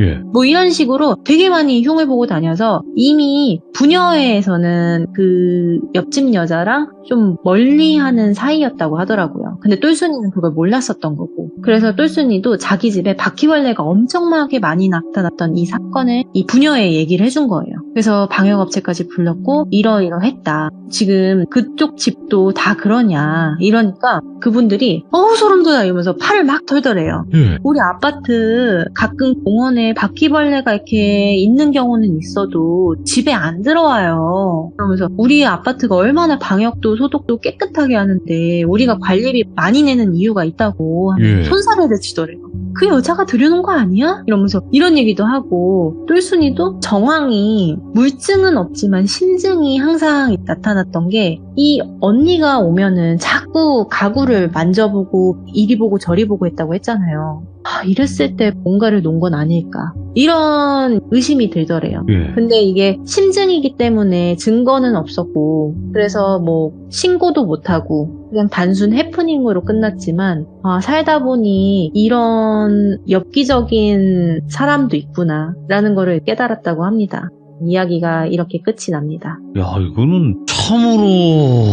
이런 식으로 되게 많이 흉을 보고 다녀서 이미 부녀회에서는 그 옆집 여자랑 좀 멀리하는 사이였다고 하더라고요. 근데 똘순이는 그걸 몰랐었던 거고 그래서 똘순이도 자기 집에 바퀴벌레가 엄청나게 많이 나타났던 이 사건을 이 부녀에 얘기를 해준 거예요. 그래서 방역업체까지 불렀고 이러이러했다. 지금 그쪽 집도 다 그러냐 이러니까 그분들이 소름 돋아 이러면서 팔을 막 털더래요. 우리 아파트 가끔 공원에 바퀴벌레가 이렇게 있는 경우는 있어도 집에 안 들어와요. 그러면서 우리 아파트가 얼마나 방역도 소독도 깨끗하게 하는데 우리가 관리비 많이 내는 이유가 있다고 손사래를 치더래요. 그 여자가 들여놓은 거 아니야? 이러면서 이런 얘기도 하고 똘순이도 정황이 물증은 없지만 심증이 항상 나타났던 게 이 언니가 오면은 자꾸 가구를 만져보고 이리 보고 저리 보고 했다고 했잖아요. 이랬을 때 뭔가를 놓은 건 아닐까 이런 의심이 들더래요. 근데 이게 심증이기 때문에 증거는 없었고 그래서 뭐 신고도 못하고 그냥 단순 해프닝으로 끝났지만 살다 보니 이런 엽기적인 사람도 있구나 라는 거를 깨달았다고 합니다. 이야기가 이렇게 끝이 납니다. 야, 이거는 참으로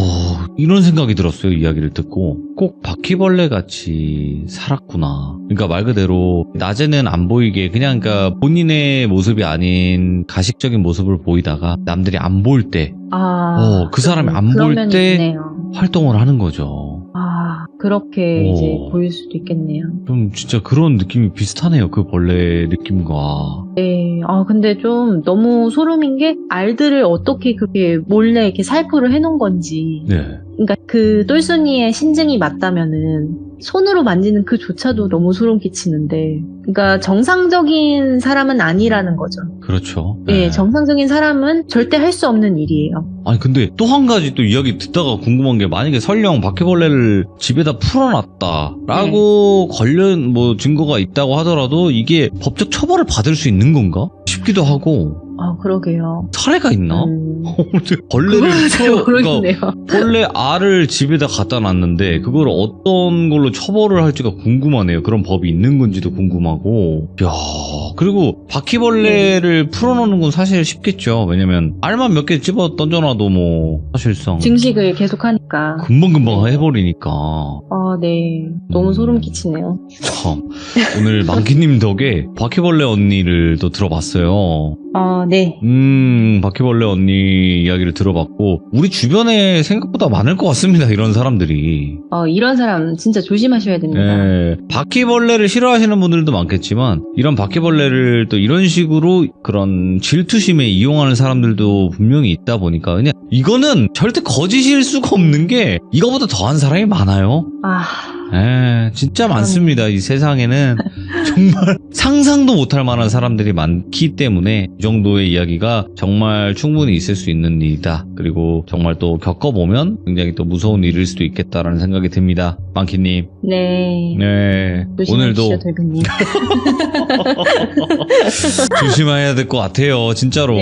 이런 생각이 들었어요. 이야기를 듣고 꼭 바퀴벌레 같이 살았구나. 그러니까 말 그대로 낮에는 안 보이게 그냥 그러니까 본인의 모습이 아닌 가식적인 모습을 보이다가 남들이 안 볼 때 그 사람이 안 볼 때 활동을 하는 거죠. 그렇게 이제 보일 수도 있겠네요. 좀 진짜 그런 느낌이 비슷하네요. 그 벌레 느낌과. 네. 근데 좀 너무 소름인 게 알들을 어떻게 그렇게 몰래 이렇게 살포를 해놓은 건지. 네. 그러니까 그 똘순이의 신증이 맞다면은 손으로 만지는 그조차도 너무 소름 끼치는데, 그러니까 정상적인 사람은 아니라는 거죠. 그렇죠. 네, 정상적인 사람은 절대 할 수 없는 일이에요. 아니 근데 또 한 가지 또 이야기 듣다가 궁금한 게 만약에 설령 바퀴벌레를 집에다 풀어놨다라고 관련 뭐 증거가 있다고 하더라도 이게 법적 처벌을 받을 수 있는 건가 싶기도 하고. 그러게요. 사례가 있나? 벌레를 모르겠네요. 벌레 알을 집에다 갖다 놨는데 그걸 어떤 걸로 처벌을 할지가 궁금하네요. 그런 법이 있는 건지도 궁금하고. 야, 그리고 바퀴벌레를 풀어놓는 건 사실 쉽겠죠. 왜냐면 알만 몇 개 집어 던져놔도 뭐 사실상 증식을 계속하니까 금방금방 해버리니까. 네. 너무 소름 끼치네요. 오늘 망키님 덕에 바퀴벌레 언니를 또 들어봤어요. 네. 바퀴벌레 언니 이야기를 들어봤고 우리 주변에 생각보다 많을 것 같습니다. 이런 사람들이. 이런 사람 진짜 조심하셔야 됩니다. 네. 바퀴벌레를 싫어하시는 분들도 많겠지만 이런 바퀴벌레를 또 이런 식으로 그런 질투심에 이용하는 사람들도 분명히 있다 보니까 그냥 이거는 절대 거짓일 수가 없는 게 이거보다 더한 사람이 많아요. 진짜 많습니다. 이 세상에는 정말 상상도 못할 만한 사람들이 많기 때문에 이 정도의 이야기가 정말 충분히 있을 수 있는 일이다. 그리고 정말 또 겪어보면 굉장히 또 무서운 일일 수도 있겠다라는 생각이 듭니다. 망키님. 네. 오늘도 돌비님. 조심해야 될 것 같아요. 진짜로.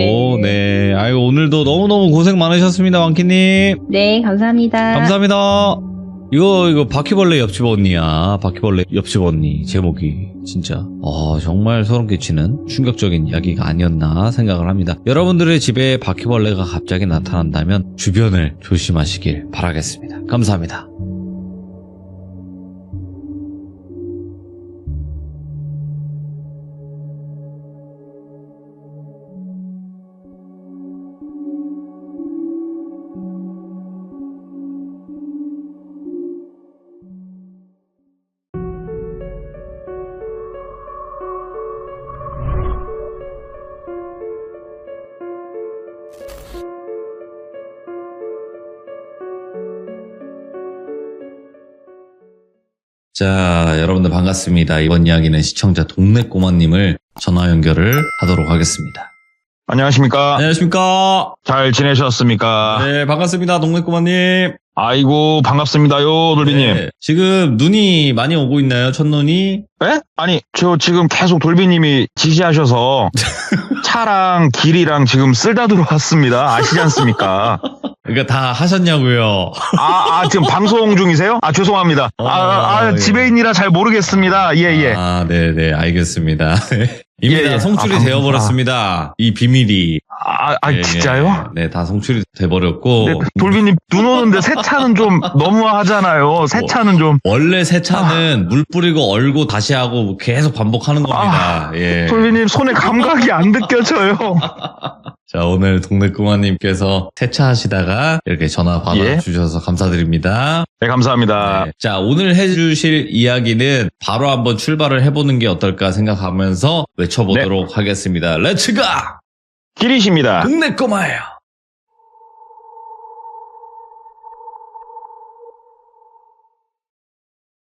네. 아이고 오늘도 너무너무 고생 많으셨습니다. 망키님. 네, 감사합니다. 감사합니다. 이거 바퀴벌레 옆집 언니야. 바퀴벌레 옆집 언니 제목이 진짜 정말 소름 끼치는 충격적인 이야기가 아니었나 생각을 합니다. 여러분들의 집에 바퀴벌레가 갑자기 나타난다면 주변을 조심하시길 바라겠습니다. 감사합니다. 자, 여러분들 반갑습니다. 이번 이야기는 시청자 동네꼬마님을 전화 연결을 하도록 하겠습니다. 안녕하십니까? 안녕하십니까? 잘 지내셨습니까? 네, 반갑습니다. 동네꼬마님. 아이고, 반갑습니다요, 돌비님. 네, 지금 눈이 많이 오고 있나요? 첫눈이? 네? 아니, 저 지금 계속 돌비님이 지시하셔서 차랑 길이랑 지금 쓸다 들어왔습니다. 아시지 않습니까? 그러니까 다 하셨냐고요? 지금 방송 중이세요? 죄송합니다. 예. 지배인이라 잘 모르겠습니다. 예. 네네, 알겠습니다. 이미 다 송출이 되어버렸습니다. 이 비밀이. 진짜요? 네, 다 송출이 돼버렸고. 네, 돌비님 눈 오는데 세차는 좀 너무하잖아요. 세차는 좀. 원래 세차는 물 뿌리고 얼고 다시 하고 계속 반복하는 겁니다. 예. 돌비님 손에 감각이 안 느껴져요. 자, 오늘 동네 꼬마님께서 세차하시다가 이렇게 전화 받아주셔서 감사드립니다. 네, 감사합니다. 네. 자, 오늘 해주실 이야기는 바로 한번 출발을 해보는 게 어떨까 생각하면서 외쳐보도록 하겠습니다. 렛츠가! 기리십니다. 동네 꼬마예요.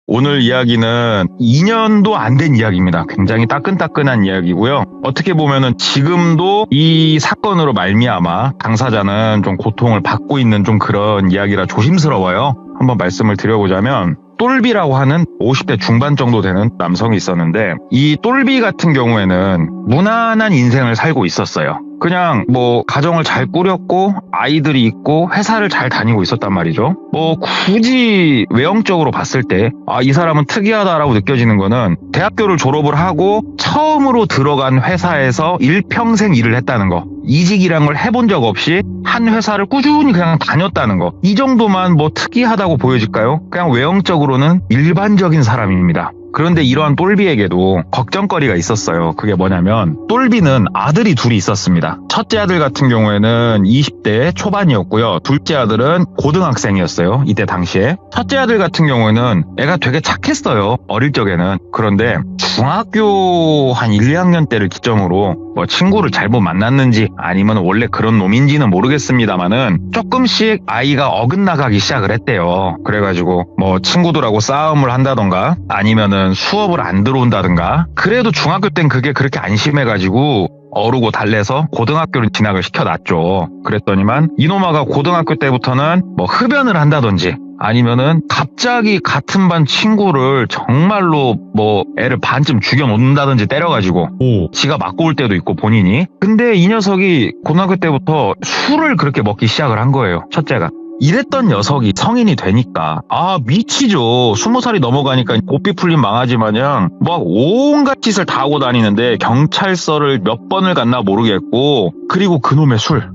오늘 이야기는 2년도 안 된 이야기입니다. 굉장히 따끈따끈한 이야기고요. 어떻게 보면은 지금도 이 사건으로 말미암아 당사자는 좀 고통을 받고 있는 좀 그런 이야기라 조심스러워요. 한번 말씀을 드려보자면 똘비라고 하는 50대 중반 정도 되는 남성이 있었는데 이 똘비 같은 경우에는 무난한 인생을 살고 있었어요. 그냥 뭐 가정을 잘 꾸렸고 아이들이 있고 회사를 잘 다니고 있었단 말이죠. 뭐 굳이 외형적으로 봤을 때 이 사람은 특이하다라고 느껴지는 거는 대학교를 졸업을 하고 처음으로 들어간 회사에서 일평생 일을 했다는 거. 이직이란 걸 해본 적 없이 한 회사를 꾸준히 그냥 다녔다는 거. 이 정도만 뭐 특이하다고 보여질까요? 그냥 외형적으로는 일반적인 사람입니다. 그런데 이러한 똘비에게도 걱정거리가 있었어요. 그게 뭐냐면 똘비는 아들이 둘이 있었습니다. 첫째 아들 같은 경우에는 20대 초반이었고요. 둘째 아들은 고등학생이었어요. 이때 당시에. 첫째 아들 같은 경우에는 애가 되게 착했어요. 어릴 적에는. 그런데 중학교 한 1, 2학년 때를 기점으로 뭐 친구를 잘못 만났는지 아니면 원래 그런 놈인지는 모르겠습니다만은 조금씩 아이가 어긋나가기 시작을 했대요. 그래가지고 뭐 친구들하고 싸움을 한다던가 아니면은 수업을 안 들어온다든가. 그래도 중학교 땐 그게 그렇게 안심해가지고 어르고 달래서 고등학교를 진학을 시켜놨죠. 그랬더니만 이놈아가 고등학교 때부터는 뭐 흡연을 한다든지 아니면은 갑자기 같은 반 친구를 정말로 뭐 애를 반쯤 죽여놓는다든지 때려가지고 지가 맞고 올 때도 있고 본인이. 근데 이 녀석이 고등학교 때부터 술을 그렇게 먹기 시작을 한 거예요. 첫째가. 이랬던 녀석이 성인이 되니까 미치죠. 20살이 넘어가니까 고삐 풀린 망아지 마냥 막 온갖 짓을 다 하고 다니는데 경찰서를 몇 번을 갔나 모르겠고 그리고 그놈의 술.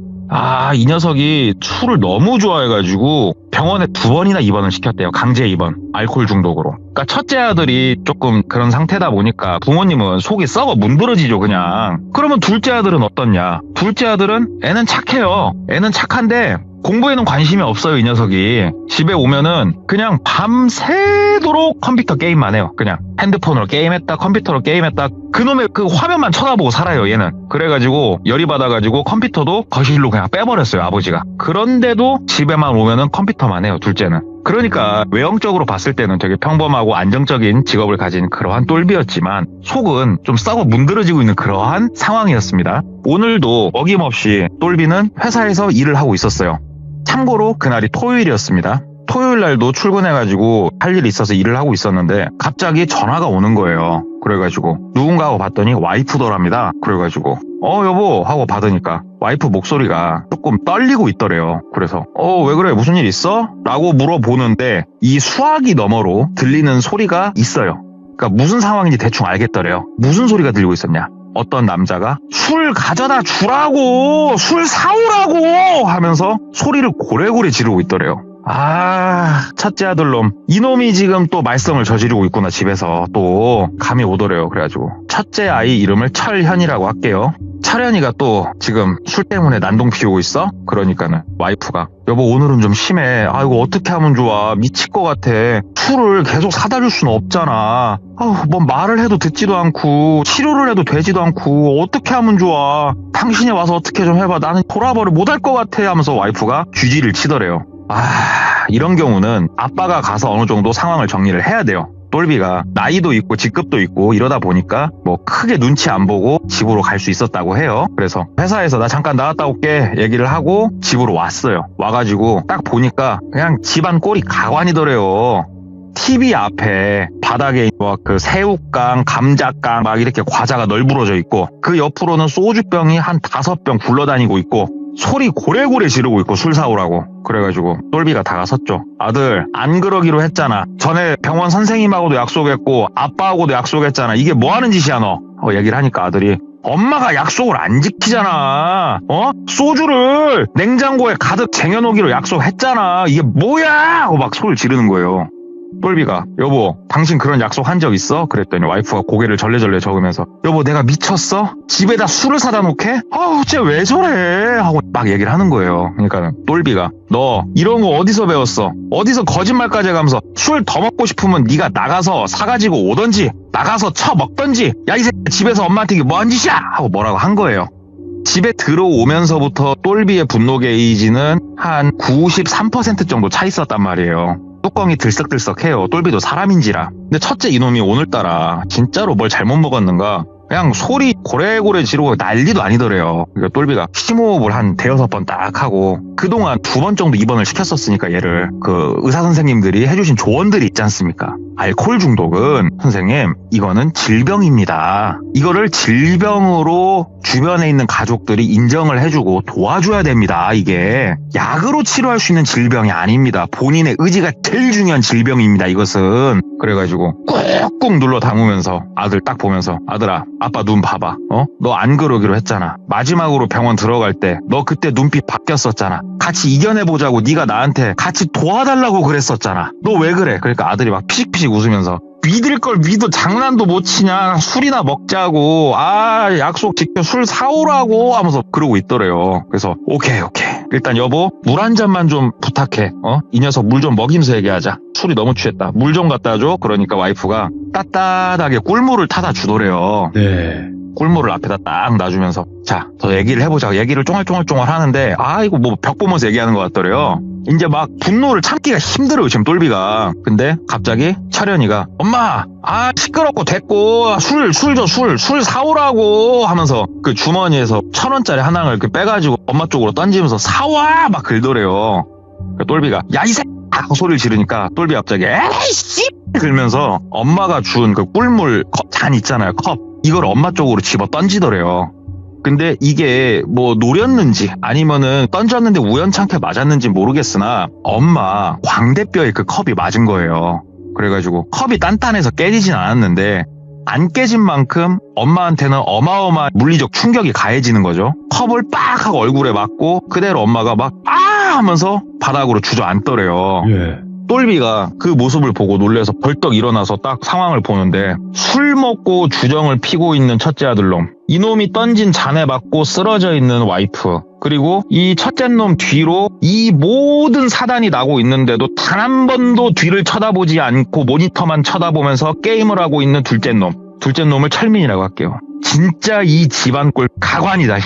이 녀석이 술을 너무 좋아해가지고 병원에 2번이나 입원을 시켰대요. 강제 입원. 알코올 중독으로. 그러니까 첫째 아들이 조금 그런 상태다 보니까 부모님은 속이 썩어 문드러지죠 그냥. 그러면 둘째 아들은 어떻냐. 둘째 아들은 애는 착해요. 애는 착한데 공부에는 관심이 없어요. 이 녀석이. 집에 오면은 그냥 밤새도록 컴퓨터 게임만 해요. 그냥 핸드폰으로 게임했다 컴퓨터로 게임했다. 그놈의 그 화면만 쳐다보고 살아요 얘는. 그래가지고 열이 받아가지고 컴퓨터도 거실로 그냥 빼버렸어요 아버지가. 그런데도 집에만 오면은 컴퓨터만 해요 둘째는. 그러니까 외형적으로 봤을 때는 되게 평범하고 안정적인 직업을 가진 그러한 똘비였지만 속은 좀 썩어 문드러지고 있는 그러한 상황이었습니다. 오늘도 어김없이 똘비는 회사에서 일을 하고 있었어요. 참고로 그날이 토요일이었습니다. 토요일 날도 출근해가지고 할 일이 있어서 일을 하고 있었는데 갑자기 전화가 오는 거예요. 그래가지고 누군가 하고 봤더니 와이프더랍니다. 그래가지고 여보 하고 받으니까 와이프 목소리가 조금 떨리고 있더래요. 그래서 왜 그래 무슨 일 있어? 라고 물어보는데 이 수화기 너머로 들리는 소리가 있어요. 그러니까 무슨 상황인지 대충 알겠더래요. 무슨 소리가 들리고 있었냐. 어떤 남자가 술 가져다 주라고 술 사오라고 하면서 소리를 고래고래 지르고 있더래요. 첫째 아들놈 이놈이 지금 또 말썽을 저지르고 있구나. 집에서 또 감이 오더래요. 그래가지고 첫째 아이 이름을 철현이라고 할게요. 철현이가 또 지금 술 때문에 난동 피우고 있어. 그러니까는 와이프가 여보 오늘은 좀 심해. 이거 어떻게 하면 좋아. 미칠 것 같아. 술을 계속 사다 줄 수는 없잖아. 뭐 말을 해도 듣지도 않고 치료를 해도 되지도 않고 어떻게 하면 좋아. 당신이 와서 어떻게 좀 해봐. 나는 돌아버려 못할 것 같아 하면서 와이프가 쥐지를 치더래요. 이런 경우는 아빠가 가서 어느 정도 상황을 정리를 해야 돼요. 똘비가 나이도 있고 직급도 있고 이러다 보니까 뭐 크게 눈치 안 보고 집으로 갈 수 있었다고 해요. 그래서 회사에서 나 잠깐 나갔다 올게 얘기를 하고 집으로 왔어요. 와가지고 딱 보니까 그냥 집안 꼴이 가관이더래요. TV 앞에 바닥에 그 새우깡, 감자깡 막 이렇게 과자가 널브러져 있고 그 옆으로는 소주병이 한 5병 굴러다니고 있고 소리 고래고래 지르고 있고 술 사오라고. 그래가지고 똘비가 다가섰죠. 아들 안 그러기로 했잖아. 전에 병원 선생님하고도 약속했고 아빠하고도 약속했잖아. 이게 뭐 하는 짓이야 너. 얘기를 하니까 아들이 엄마가 약속을 안 지키잖아. 소주를 냉장고에 가득 쟁여놓기로 약속했잖아. 이게 뭐야? 하고 막 소리를 지르는 거예요. 똘비가 여보 당신 그런 약속 한 적 있어? 그랬더니 와이프가 고개를 절레절레 저으면서 여보 내가 미쳤어? 집에다 술을 사다 놓게? 아우 쟤 왜 저래? 하고 막 얘기를 하는 거예요. 그러니까 똘비가 너 이런 거 어디서 배웠어? 어디서 거짓말까지 해가면서 술 더 먹고 싶으면 네가 나가서 사가지고 오던지 나가서 처먹던지 야 이 새끼 집에서 엄마한테 이게 뭐한 짓이야? 하고 뭐라고 한 거예요. 집에 들어오면서부터 똘비의 분노 게이지는 한 93% 정도 차 있었단 말이에요. 뚜껑이 들썩들썩해요. 똘비도 사람인지라. 근데 첫째 이놈이 오늘따라 진짜로 뭘 잘못 먹었는가 그냥 소리 고래고래 지르고 난리도 아니더래요. 그러니까 똘비가 심호흡을 한 5-6번 딱 하고 그동안 2번 정도 입원을 시켰었으니까 얘를 그 의사 선생님들이 해주신 조언들이 있지 않습니까? 알코올 중독은 선생님 이거는 질병입니다. 이거를 질병으로 주변에 있는 가족들이 인정을 해주고 도와줘야 됩니다. 이게 약으로 치료할 수 있는 질병이 아닙니다. 본인의 의지가 제일 중요한 질병입니다. 이것은. 그래가지고 꾹꾹 눌러 담으면서 아들 딱 보면서 아들아 아빠 눈 봐봐. 너 안 그러기로 했잖아. 마지막으로 병원 들어갈 때 너 그때 눈빛 바뀌었었잖아. 같이 이겨내보자고 네가 나한테 같이 도와달라고 그랬었잖아. 너 왜 그래? 그러니까 아들이 막 피식피식 웃으면서 믿을 걸 믿어 장난도 못 치냐. 술이나 먹자고. 약속 지켜 술 사오라고 하면서 그러고 있더래요. 그래서 오케이 일단 여보 물 한 잔만 좀 부탁해. 이 녀석 물 좀 먹이면서 얘기하자. 술이 너무 취했다. 물 좀 갖다 줘. 그러니까 와이프가 따뜻하게 꿀물을 타다 주더래요. 네. 꿀물을 앞에다 딱 놔주면서 자, 더 얘기를 해보자. 얘기를 쫑알쫑알 하는데 이거 뭐 벽 보면서 얘기하는 것 같더래요. 이제 막 분노를 참기가 힘들어요 지금 똘비가. 근데 갑자기 철현이가 엄마 시끄럽고 됐고 술 사오라고 하면서 그 주머니에서 1,000원짜리 하나를 이렇게 빼가지고 엄마 쪽으로 던지면서 사와 막 긁더래요. 똘비가 야 이 새끼 하고 소리를 지르니까 똘비 갑자기 에이씨 그러면서 엄마가 준 그 꿀물 잔 있잖아요. 컵 이걸 엄마 쪽으로 집어 던지더래요. 근데 이게 뭐 노렸는지 아니면은 던졌는데 우연찮게 맞았는지 모르겠으나 엄마 광대뼈에 그 컵이 맞은 거예요. 그래가지고 컵이 단단해서 깨지진 않았는데 안 깨진 만큼 엄마한테는 어마어마한 물리적 충격이 가해지는 거죠. 컵을 빡 하고 얼굴에 맞고 그대로 엄마가 막 하면서 바닥으로 주저앉더래요. 예. 똘비가 그 모습을 보고 놀래서 벌떡 일어나서 딱 상황을 보는데 술 먹고 주정을 피고 있는 첫째 아들놈, 이놈이 던진 잔에 맞고 쓰러져 있는 와이프, 그리고 이 첫째 놈 뒤로 이 모든 사단이 나고 있는데도 단 한 번도 뒤를 쳐다보지 않고 모니터만 쳐다보면서 게임을 하고 있는 둘째 놈을 철민이라고 할게요. 진짜 이 집안꼴 가관이다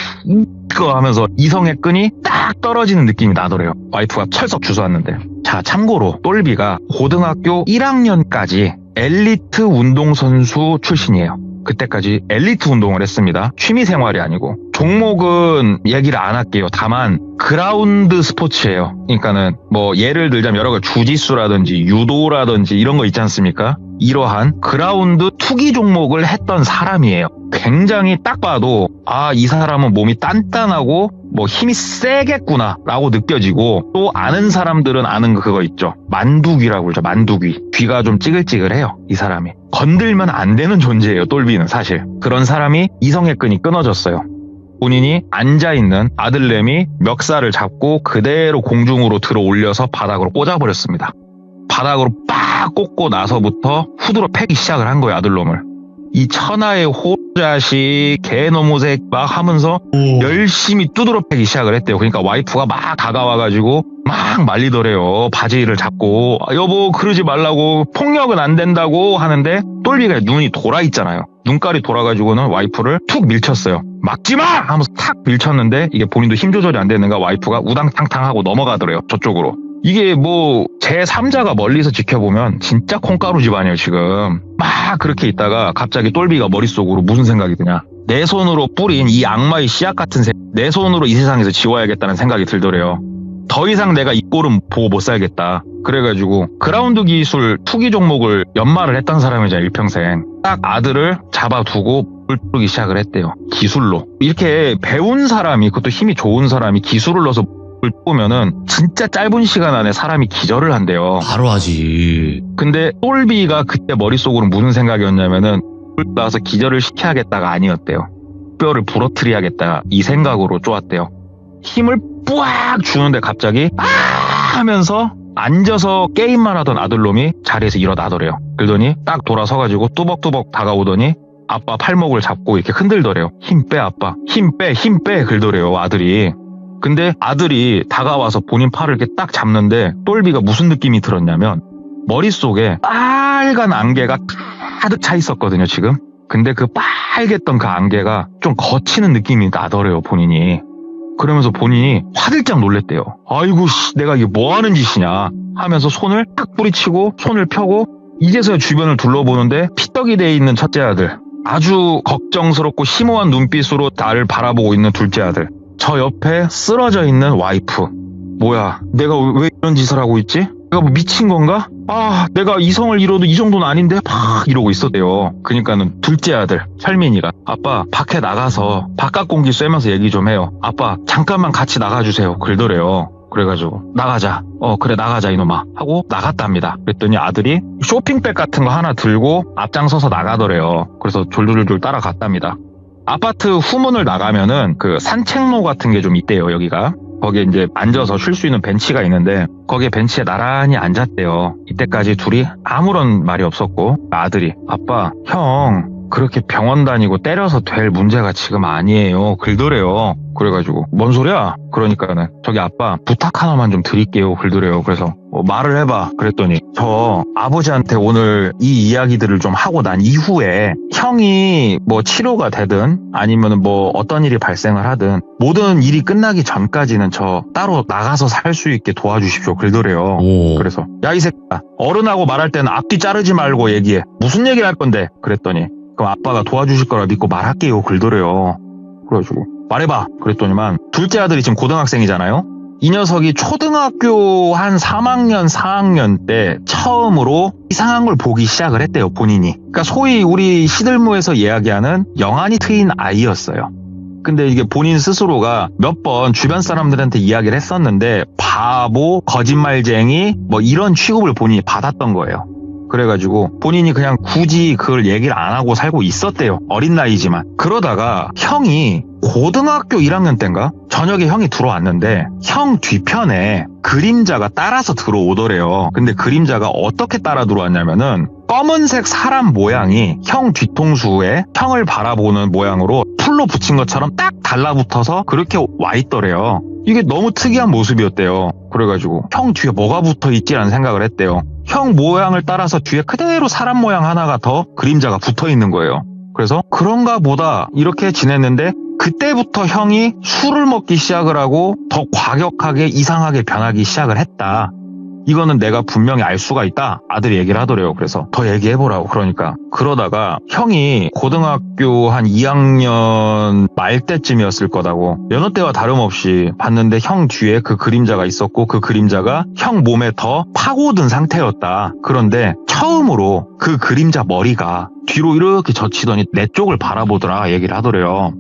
이거 하면서 이성의 끈이 딱 떨어지는 느낌이 나더래요. 와이프가 철썩 주워왔는데. 자, 참고로 똘비가 고등학교 1학년까지 엘리트 운동선수 출신이에요. 그때까지 엘리트 운동을 했습니다. 취미생활이 아니고. 종목은 얘기를 안 할게요. 다만 그라운드 스포츠예요. 그러니까는 뭐 예를 들자면 여러 가지 주짓수라든지 유도라든지 이런 거 있지 않습니까? 이러한 그라운드 투기 종목을 했던 사람이에요. 굉장히 딱 봐도 이 사람은 몸이 단단하고 뭐 힘이 세겠구나 라고 느껴지고, 또 아는 사람들은 아는 그거 있죠. 만두귀라고 그러죠. 만두귀. 귀가 좀 찌글찌글해요. 이 사람이. 건들면 안 되는 존재예요. 똘비는 사실. 그런 사람이 이성의 끈이 끊어졌어요. 본인이 앉아있는 아들내미 멱살을 잡고 그대로 공중으로 들어 올려서 바닥으로 꽂아버렸습니다. 바닥으로 빡 꽂고 나서부터 후드로 패기 시작을 한 거예요. 아들놈을. 이 천하의 호자식 개노무새 막 하면서 열심히 두드러 패기 시작을 했대요. 그러니까 와이프가 막 다가와가지고 막 말리더래요. 바지를 잡고 여보 그러지 말라고, 폭력은 안 된다고 하는데 똘비가 눈이 돌아 있잖아요. 눈깔이 돌아가지고는 와이프를 툭 밀쳤어요. 막지마! 하면서 탁 밀쳤는데 이게 본인도 힘 조절이 안 되는가 와이프가 우당탕탕 하고 넘어가더래요. 저쪽으로. 이게 뭐 제3자가 멀리서 지켜보면 진짜 콩가루 집안이에요 지금. 막 그렇게 있다가 갑자기 똘비가 머릿속으로 무슨 생각이 드냐, 내 손으로 뿌린 이 악마의 씨앗 같은 내 손으로 이 세상에서 지워야겠다는 생각이 들더래요. 더 이상 내가 이 꼴은 보고 못 살겠다. 그래가지고 그라운드 기술 투기 종목을 연마를 했던 사람이잖아요. 일평생. 딱 아들을 잡아두고 물 뿌리기 시작을 했대요. 기술로. 이렇게 배운 사람이, 그것도 힘이 좋은 사람이 기술을 넣어서 물 뿌면은 진짜 짧은 시간 안에 사람이 기절을 한대요. 바로 하지. 근데 똘비가 그때 머릿속으로 무슨 생각이었냐면은 물 나와서 기절을 시켜야겠다가 아니었대요. 목뼈를 부러뜨려야겠다 이 생각으로 쪼았대요. 힘을 뿌악 주는데 갑자기 하면서 앉아서 게임만 하던 아들놈이 자리에서 일어나더래요. 그러더니 딱 돌아서가지고 뚜벅뚜벅 다가오더니 아빠 팔목을 잡고 이렇게 흔들더래요. 힘 빼 아빠, 힘 빼 그러더래요 아들이. 근데 아들이 다가와서 본인 팔을 이렇게 딱 잡는데 똘비가 무슨 느낌이 들었냐면 머릿속에 빨간 안개가 가득 차 있었거든요 지금. 근데 그 빨갰던 그 안개가 좀 거치는 느낌이 나더래요 본인이. 그러면서 본인이 화들짝 놀랬대요. 아이고 내가 이게 뭐 하는 짓이냐 하면서 손을 탁 뿌리치고 손을 펴고 이제서야 주변을 둘러보는데 피떡이 돼 있는 첫째 아들, 아주 걱정스럽고 심오한 눈빛으로 나를 바라보고 있는 둘째 아들, 저 옆에 쓰러져 있는 와이프. 뭐야 내가 왜 이런 짓을 하고 있지? 내가 뭐 미친 건가? 내가 이성을 잃어도 이 정도는 아닌데 막 이러고 있었대요. 그러니까는 둘째 아들 철민이가 아빠 밖에 나가서 바깥 공기 쐬면서 얘기 좀 해요. 아빠 잠깐만 같이 나가주세요 그러더래요. 그래가지고 나가자. 그래 나가자 이놈아 하고 나갔답니다. 그랬더니 아들이 쇼핑백 같은 거 하나 들고 앞장서서 나가더래요. 그래서 졸졸졸 따라갔답니다. 아파트 후문을 나가면은 그 산책로 같은 게 좀 있대요 여기가. 거기에 이제 앉아서 쉴 수 있는 벤치가 있는데 거기에 벤치에 나란히 앉았대요. 이때까지 둘이 아무런 말이 없었고 아들이 아빠 형 그렇게 병원 다니고 때려서 될 문제가 지금 아니에요 그러더래요. 그래가지고 뭔 소리야? 그러니까는 저기 아빠 부탁 하나만 좀 드릴게요 그러더래요. 그래서 말을 해봐 그랬더니 저 아버지한테 오늘 이 이야기들을 좀 하고 난 이후에 형이 뭐 치료가 되든 아니면 뭐 어떤 일이 발생을 하든 모든 일이 끝나기 전까지는 저 따로 나가서 살 수 있게 도와주십시오 그러더래요. 그래서 야 이 새끼야 어른하고 말할 때는 앞뒤 자르지 말고 얘기해. 무슨 얘기를 할 건데? 그랬더니 그럼 아빠가 도와주실 거라 믿고 말할게요 그러더래요. 그래가지고 말해봐 그랬더니만 둘째 아들이 지금 고등학생이잖아요. 이 녀석이 초등학교 한 3학년 4학년 때 처음으로 이상한 걸 보기 시작을 했대요 본인이. 그러니까 소위 우리 시들무에서 이야기하는 영안이 트인 아이였어요. 근데 이게 본인 스스로가 몇 번 주변 사람들한테 이야기를 했었는데 바보, 거짓말쟁이 뭐 이런 취급을 본인이 받았던 거예요. 그래가지고 본인이 그냥 굳이 그걸 얘기를 안 하고 살고 있었대요. 어린 나이지만. 그러다가 형이 고등학교 1학년 때인가? 저녁에 형이 들어왔는데 형 뒤편에 그림자가 따라서 들어오더래요. 근데 그림자가 어떻게 따라 들어왔냐면은 검은색 사람 모양이 형 뒤통수에 형을 바라보는 모양으로 풀로 붙인 것처럼 딱 달라붙어서 그렇게 와 있더래요. 이게 너무 특이한 모습이었대요. 그래가지고 형 뒤에 뭐가 붙어있지라는 생각을 했대요. 형 모양을 따라서 뒤에 그대로 사람 모양 하나가 더 그림자가 붙어있는 거예요. 그래서 그런가 보다 이렇게 지냈는데 그때부터 형이 술을 먹기 시작을 하고 더 과격하게 이상하게 변하기 시작을 했다. 이거는 내가 분명히 알 수가 있다. 아들이 얘기를 하더래요. 그래서 더 얘기해보라고. 그러니까 그러다가 형이 고등학교 한 2학년 말 때쯤이었을 거다고 여느 때와 다름없이 봤는데 형 뒤에 그 그림자가 있었고 그 그림자가 형 몸에 더 파고든 상태였다. 그런데 처음으로 그 그림자 머리가 뒤로 이렇게 젖히더니 내 쪽을 바라보더라 얘기를 하더래요.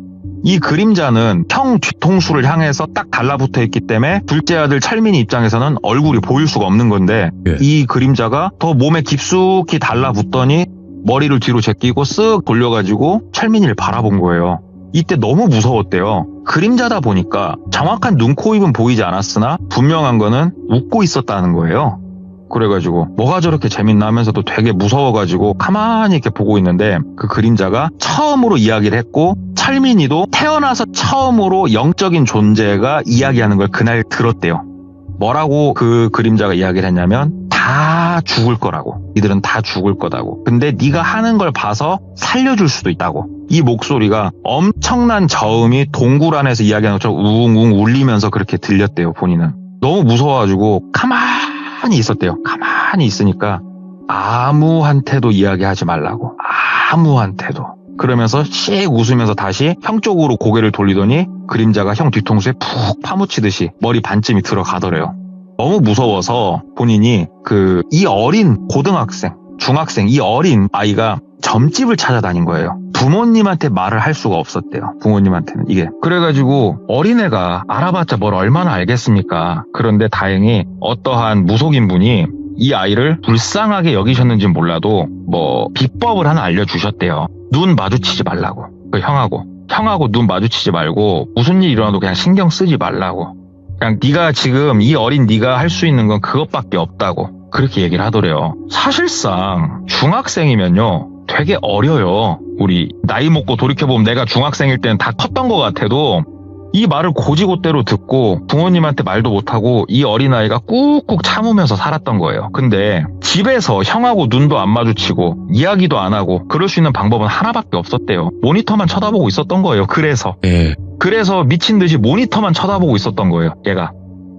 이 그림자는 형 뒤통수를 향해서 딱 달라붙어 있기 때문에 둘째 아들 철민이 입장에서는 얼굴이 보일 수가 없는 건데 이 그림자가 더 몸에 깊숙이 달라붙더니 머리를 뒤로 제끼고 쓱 돌려가지고 철민이를 바라본 거예요. 이때 너무 무서웠대요. 그림자다 보니까 정확한 눈, 코, 입은 보이지 않았으나 분명한 거는 웃고 있었다는 거예요. 그래가지고 뭐가 저렇게 재밌나 하면서도 되게 무서워가지고 가만히 이렇게 보고 있는데 그 그림자가 처음으로 이야기를 했고 철민이도 태어나서 처음으로 영적인 존재가 이야기하는 걸 그날 들었대요. 뭐라고 그 그림자가 이야기를 했냐면 다 죽을 거라고. 이들은 다 죽을 거다고. 근데 네가 하는 걸 봐서 살려줄 수도 있다고. 이 목소리가 엄청난 저음이 동굴 안에서 이야기하는 것처럼 웅웅 울리면서 그렇게 들렸대요. 본인은. 너무 무서워가지고 가만히 있었대요. 가만히 있으니까 아무한테도 이야기하지 말라고. 아무한테도. 그러면서 씩 웃으면서 다시 형 쪽으로 고개를 돌리더니 그림자가 형 뒤통수에 푹 파묻히듯이 머리 반쯤이 들어가더래요. 너무 무서워서 본인이 이 어린 고등학생, 중학생, 이 어린 아이가 점집을 찾아다닌 거예요. 부모님한테 말을 할 수가 없었대요. 부모님한테는 이게. 그래가지고 어린애가 알아봤자 뭘 얼마나 알겠습니까? 그런데 다행히 어떠한 무속인 분이 이 아이를 불쌍하게 여기셨는지는 몰라도 뭐 비법을 하나 알려주셨대요. 눈 마주치지 말라고. 그 형하고. 형하고 눈 마주치지 말고 무슨 일 일어나도 그냥 신경 쓰지 말라고. 그냥 네가 지금 이 어린 네가 할 수 있는 건 그것밖에 없다고 그렇게 얘기를 하더래요. 사실상 중학생이면요 되게 어려요. 우리 나이 먹고 돌이켜보면 내가 중학생일 때는 다 컸던 것 같아도 이 말을 고지고대로 듣고 부모님한테 말도 못하고 이 어린아이가 꾹꾹 참으면서 살았던 거예요. 근데 집에서 형하고 눈도 안 마주치고 이야기도 안 하고 그럴 수 있는 방법은 하나밖에 없었대요. 모니터만 쳐다보고 있었던 거예요. 그래서 미친 듯이 모니터만 쳐다보고 있었던 거예요. 얘가.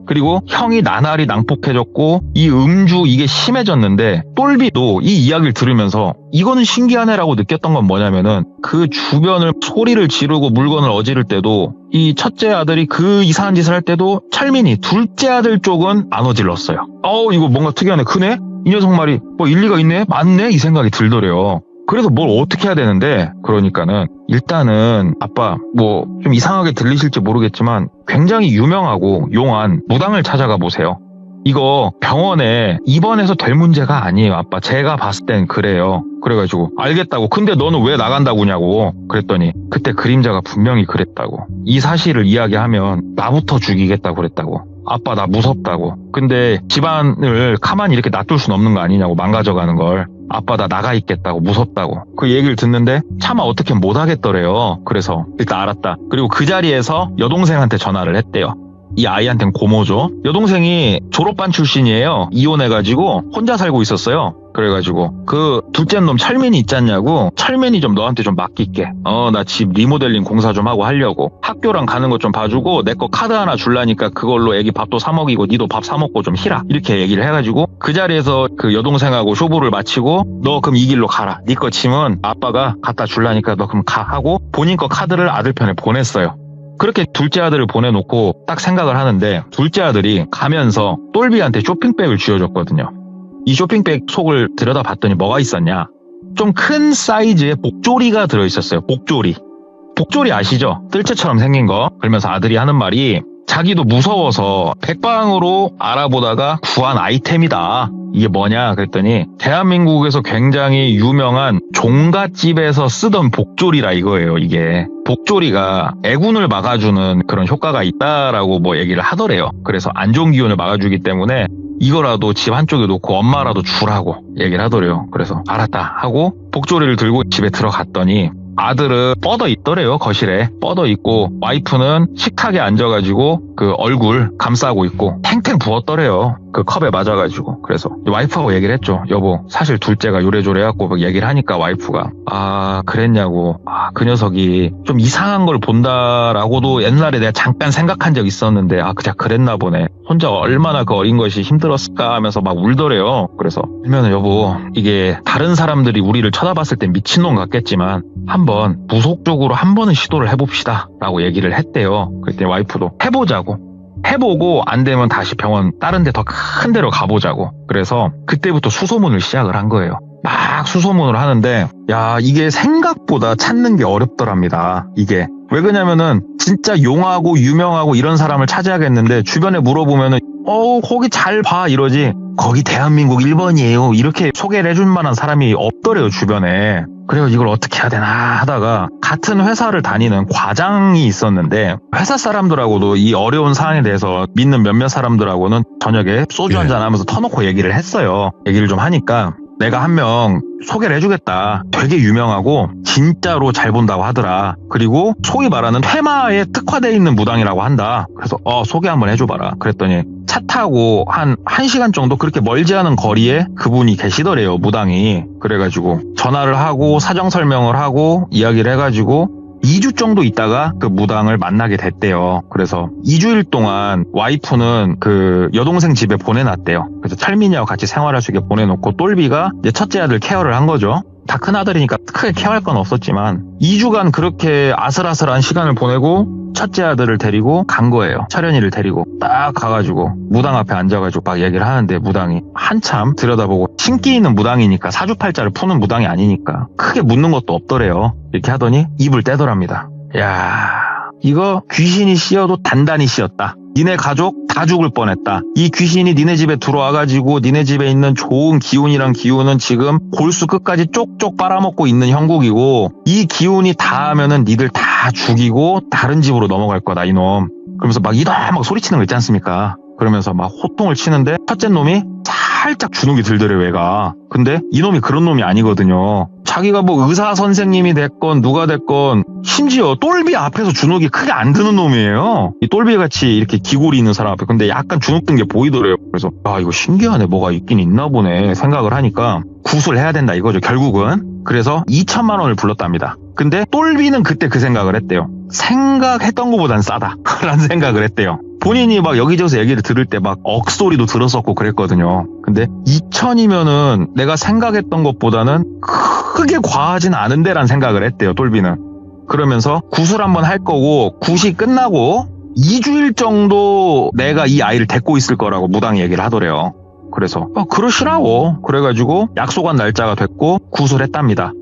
그리고 형이 나날이 낭폭해졌고 이 음주 이게 심해졌는데 똘비도 이 이야기를 들으면서 이거는 신기하네라고 느꼈던 건 뭐냐면은 그 주변을 소리를 지르고 물건을 어지를 때도 이 첫째 아들이 그 이상한 짓을 할 때도 철민이 둘째 아들 쪽은 안 어질렀어요. 이거 뭔가 특이하네. 크네? 이 녀석 말이 뭐 일리가 있네? 맞네? 이 생각이 들더래요. 그래서 뭘 어떻게 해야 되는데 그러니까는 일단은 아빠 뭐 좀 이상하게 들리실지 모르겠지만 굉장히 유명하고 용한 무당을 찾아가 보세요. 이거 병원에 입원해서 될 문제가 아니에요. 아빠 제가 봤을 땐 그래요. 그래가지고 알겠다고. 근데 너는 왜 나간다고냐고 그랬더니 그때 그림자가 분명히 그랬다고. 이 사실을 이야기하면 나부터 죽이겠다고 그랬다고. 아빠 나 무섭다고. 근데 집안을 가만히 이렇게 놔둘 순 없는 거 아니냐고 망가져가는 걸. 아빠 나 나가 있겠다고 무섭다고. 그 얘기를 듣는데 차마 어떻게 못하겠더래요. 그래서 일단 알았다. 그리고 그 자리에서 여동생한테 전화를 했대요. 이 아이한테는 고모죠. 여동생이 졸업반 출신이에요. 이혼해가지고 혼자 살고 있었어요. 그래가지고 그 둘째 놈 철민이 있잖냐고. 철민이 좀 너한테 좀 맡길게. 나 집 리모델링 공사 좀 하고 하려고. 학교랑 가는 거 좀 봐주고 내 거 카드 하나 줄라니까 그걸로 애기 밥도 사 먹이고 니도 밥 사 먹고 좀 희라. 이렇게 얘기를 해가지고 그 자리에서 그 여동생하고 쇼부를 마치고 너 그럼 이 길로 가라. 니 거 짐은 아빠가 갖다 줄라니까 너 그럼 가 하고 본인 거 카드를 아들 편에 보냈어요. 그렇게 둘째 아들을 보내놓고 딱 생각을 하는데 둘째 아들이 가면서 똘비한테 쇼핑백을 쥐어줬거든요. 이 쇼핑백 속을 들여다봤더니 뭐가 있었냐. 좀 큰 사이즈의 복조리가 들어있었어요. 복조리 아시죠? 뜰채처럼 생긴 거. 그러면서 아들이 하는 말이 자기도 무서워서 백방으로 알아보다가 구한 아이템이다. 이게 뭐냐 그랬더니 대한민국에서 굉장히 유명한 종갓집에서 쓰던 복조리라 이거예요. 이게 복조리가 애군을 막아주는 그런 효과가 있다라고 뭐 얘기를 하더래요. 그래서 안 좋은 기운을 막아주기 때문에 이거라도 집 한쪽에 놓고 엄마라도 주라고 얘기를 하더래요. 그래서 알았다 하고 복조리를 들고 집에 들어갔더니 아들은 뻗어 있더래요. 거실에 뻗어 있고 와이프는 식탁에 앉아가지고 그 얼굴 감싸고 있고 탱탱 부었더래요. 그 컵에 맞아가지고. 그래서 와이프하고 얘기를 했죠. 여보 사실 둘째가 요래조래 해갖고 막 얘기를 하니까 와이프가 그랬냐고. 그 녀석이 좀 이상한 걸 본다라고도 옛날에 내가 잠깐 생각한 적 있었는데 그냥 그랬나 보네. 혼자 얼마나 그 어린 것이 힘들었을까 하면서 막 울더래요. 그래서 그러면 여보 이게 다른 사람들이 우리를 쳐다봤을 땐 미친놈 같겠지만 한번 무속적으로 한 번은 시도를 해봅시다 라고 얘기를 했대요. 그랬더니 와이프도 해보고 안 되면 다시 병원 다른 데 더 큰 데로 가보자고. 그래서 그때부터 수소문을 시작을 한 거예요. 막 수소문을 하는데 이게 생각보다 찾는 게 어렵더랍니다. 이게 왜 그러냐면은 진짜 용하고 유명하고 이런 사람을 찾아야겠는데 주변에 물어보면은 거기 잘 봐 이러지 거기 대한민국 1번이에요 이렇게 소개를 해줄 만한 사람이 없더래요 주변에. 그래서 이걸 어떻게 해야 되나 하다가 같은 회사를 다니는 과장이 있었는데 회사 사람들하고도 이 어려운 상황에 대해서 믿는 몇몇 사람들하고는 저녁에 소주 한잔 하면서 터놓고 얘기를 했어요. 얘기를 좀 하니까 내가 한 명 소개를 해주겠다. 되게 유명하고 진짜로 잘 본다고 하더라. 그리고 소위 말하는 퇴마에 특화되어 있는 무당이라고 한다. 그래서 소개 한번 해줘봐라. 그랬더니 차 타고 한 1시간 정도 그렇게 멀지 않은 거리에 그분이 계시더래요. 무당이. 그래가지고 전화를 하고 사정 설명을 하고 이야기를 해가지고 2주 정도 있다가 그 무당을 만나게 됐대요. 그래서 2주일 동안 와이프는 그 여동생 집에 보내놨대요. 그래서 철민이하고 같이 생활할 수 있게 보내놓고 똘비가 이제 첫째 아들 케어를 한 거죠. 다 큰 아들이니까 크게 케어할 건 없었지만 2주간 그렇게 아슬아슬한 시간을 보내고 첫째 아들을 데리고 간 거예요. 철현이를 데리고 딱 가가지고 무당 앞에 앉아가지고 막 얘기를 하는데 무당이 한참 들여다보고 신기 있는 무당이니까 사주팔자를 푸는 무당이 아니니까 크게 묻는 것도 없더래요. 이렇게 하더니 입을 떼더랍니다. 이거 귀신이 씌어도 단단히 씌었다. 니네 가족 다 죽을 뻔했다. 이 귀신이 니네 집에 들어와가지고 니네 집에 있는 좋은 기운이랑 기운은 지금 골수 끝까지 쪽쪽 빨아먹고 있는 형국이고 이 기운이 다 하면은 니들 다 죽이고 다른 집으로 넘어갈 거다 이놈. 그러면서 막 이놈 소리치는 거 있지 않습니까? 그러면서 막 호통을 치는데 첫째 놈이 살짝 주눅이 들더래요 얘가. 근데 이놈이 그런 놈이 아니거든요. 자기가 뭐 의사 선생님이 됐건 누가 됐건 심지어 똘비 앞에서 주눅이 크게 안 드는 놈이에요. 이 똘비 같이 이렇게 기골이 있는 사람 앞에. 근데 약간 주눅 든 게 보이더래요. 그래서 아 이거 신기하네, 뭐가 있긴 있나 보네 생각을 하니까 구술을 해야 된다 이거죠 결국은. 그래서 2천만 원을 불렀답니다. 근데 똘비는 그때 그 생각을 했대요. 생각했던 것보단 싸다 라는 생각을 했대요. 본인이 막 여기저기서 얘기를 들을 때 막 억소리도 들었었고 그랬거든요. 근데 2천이면은 내가 생각했던 것보다는 크게 과하진 않은데 라는 생각을 했대요 똘비는. 그러면서 굿을 한번 할 거고 굿이 끝나고 2주일 정도 내가 이 아이를 데리고 있을 거라고 무당이 얘기를 하더래요. 그래서 그러시라고 그래가지고 약속한 날짜가 됐고 굿을 했답니다.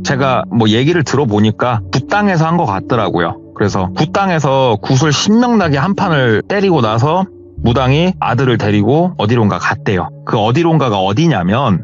제가 뭐 얘기를 들어보니까 굿당에서 한 것 같더라고요. 그래서 굿당에서 굿을 신명나게 한 판을 때리고 나서 무당이 아들을 데리고 어디론가 갔대요. 그 어디론가가 어디냐면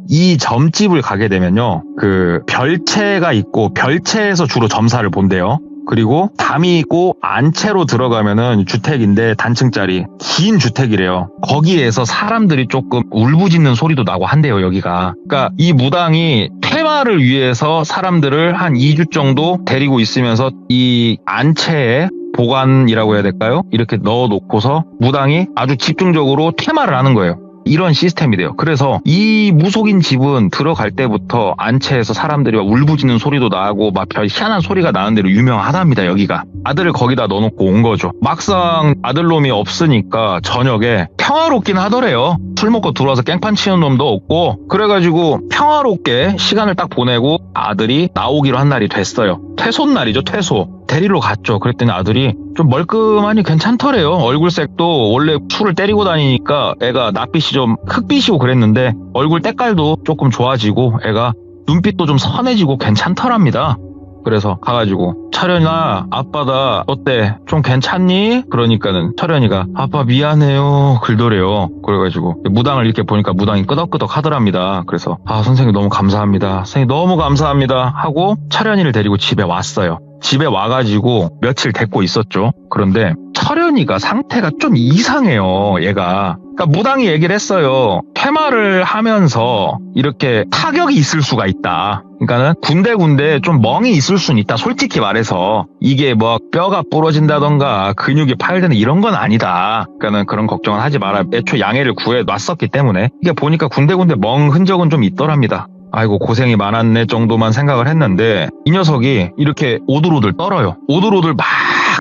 이 점집을 가게 되면요, 그 별채가 있고 별채에서 주로 점사를 본대요. 그리고 담이 있고 안채로 들어가면은 주택인데 단층짜리 긴 주택이래요. 거기에서 사람들이 조금 울부짖는 소리도 나고 한대요 여기가. 그러니까 이 무당이 퇴마를 위해서 사람들을 한 2주 정도 데리고 있으면서 이 안채에 보관이라고 해야 될까요? 이렇게 넣어놓고서 무당이 아주 집중적으로 퇴마를 하는 거예요. 이런 시스템이 돼요. 그래서 이 무속인 집은 들어갈 때부터 안채에서 사람들이 막 울부짖는 소리도 나고 막 별 희한한 소리가 나는 대로 유명하답니다 여기가. 아들을 거기다 넣어놓고 온 거죠. 막상 아들놈이 없으니까 저녁에 평화롭긴 하더래요. 술 먹고 들어와서 깽판 치는 놈도 없고 그래가지고 평화롭게 시간을 딱 보내고 아들이 나오기로 한 날이 됐어요. 퇴소날이죠 퇴소. 데리러 갔죠. 그랬더니 아들이 좀 멀끔하니 괜찮더래요. 얼굴색도 원래 술을 때리고 다니니까 애가 낯빛이 좀 흑빛이고 그랬는데 얼굴 때깔도 조금 좋아지고 애가 눈빛도 좀 선해지고 괜찮더랍니다. 그래서 가가지고 철현아 아빠 나 어때? 좀 괜찮니? 그러니까는 철현이가 아빠 미안해요 글더래요. 그래가지고 무당을 이렇게 보니까 무당이 끄덕끄덕 하더랍니다. 그래서 선생님 너무 감사합니다. 선생님 너무 감사합니다 하고 철현이를 데리고 집에 왔어요. 집에 와가지고 며칠 데리고 있었죠. 그런데 철현이가 상태가 좀 이상해요 얘가. 그러니까 무당이 얘기를 했어요. 퇴마를 하면서 이렇게 타격이 있을 수가 있다. 그러니까는 군데군데 좀 멍이 있을 수는 있다. 솔직히 말해서 이게 뭐 뼈가 부러진다던가 근육이 파열되는 이런 건 아니다. 그러니까는 그런 걱정은 하지 마라. 애초 양해를 구해놨었기 때문에 이게 보니까 군데군데 멍 흔적은 좀 있더랍니다. 아이고 고생이 많았네 정도만 생각을 했는데 이 녀석이 이렇게 오들오들 떨어요. 오들오들 막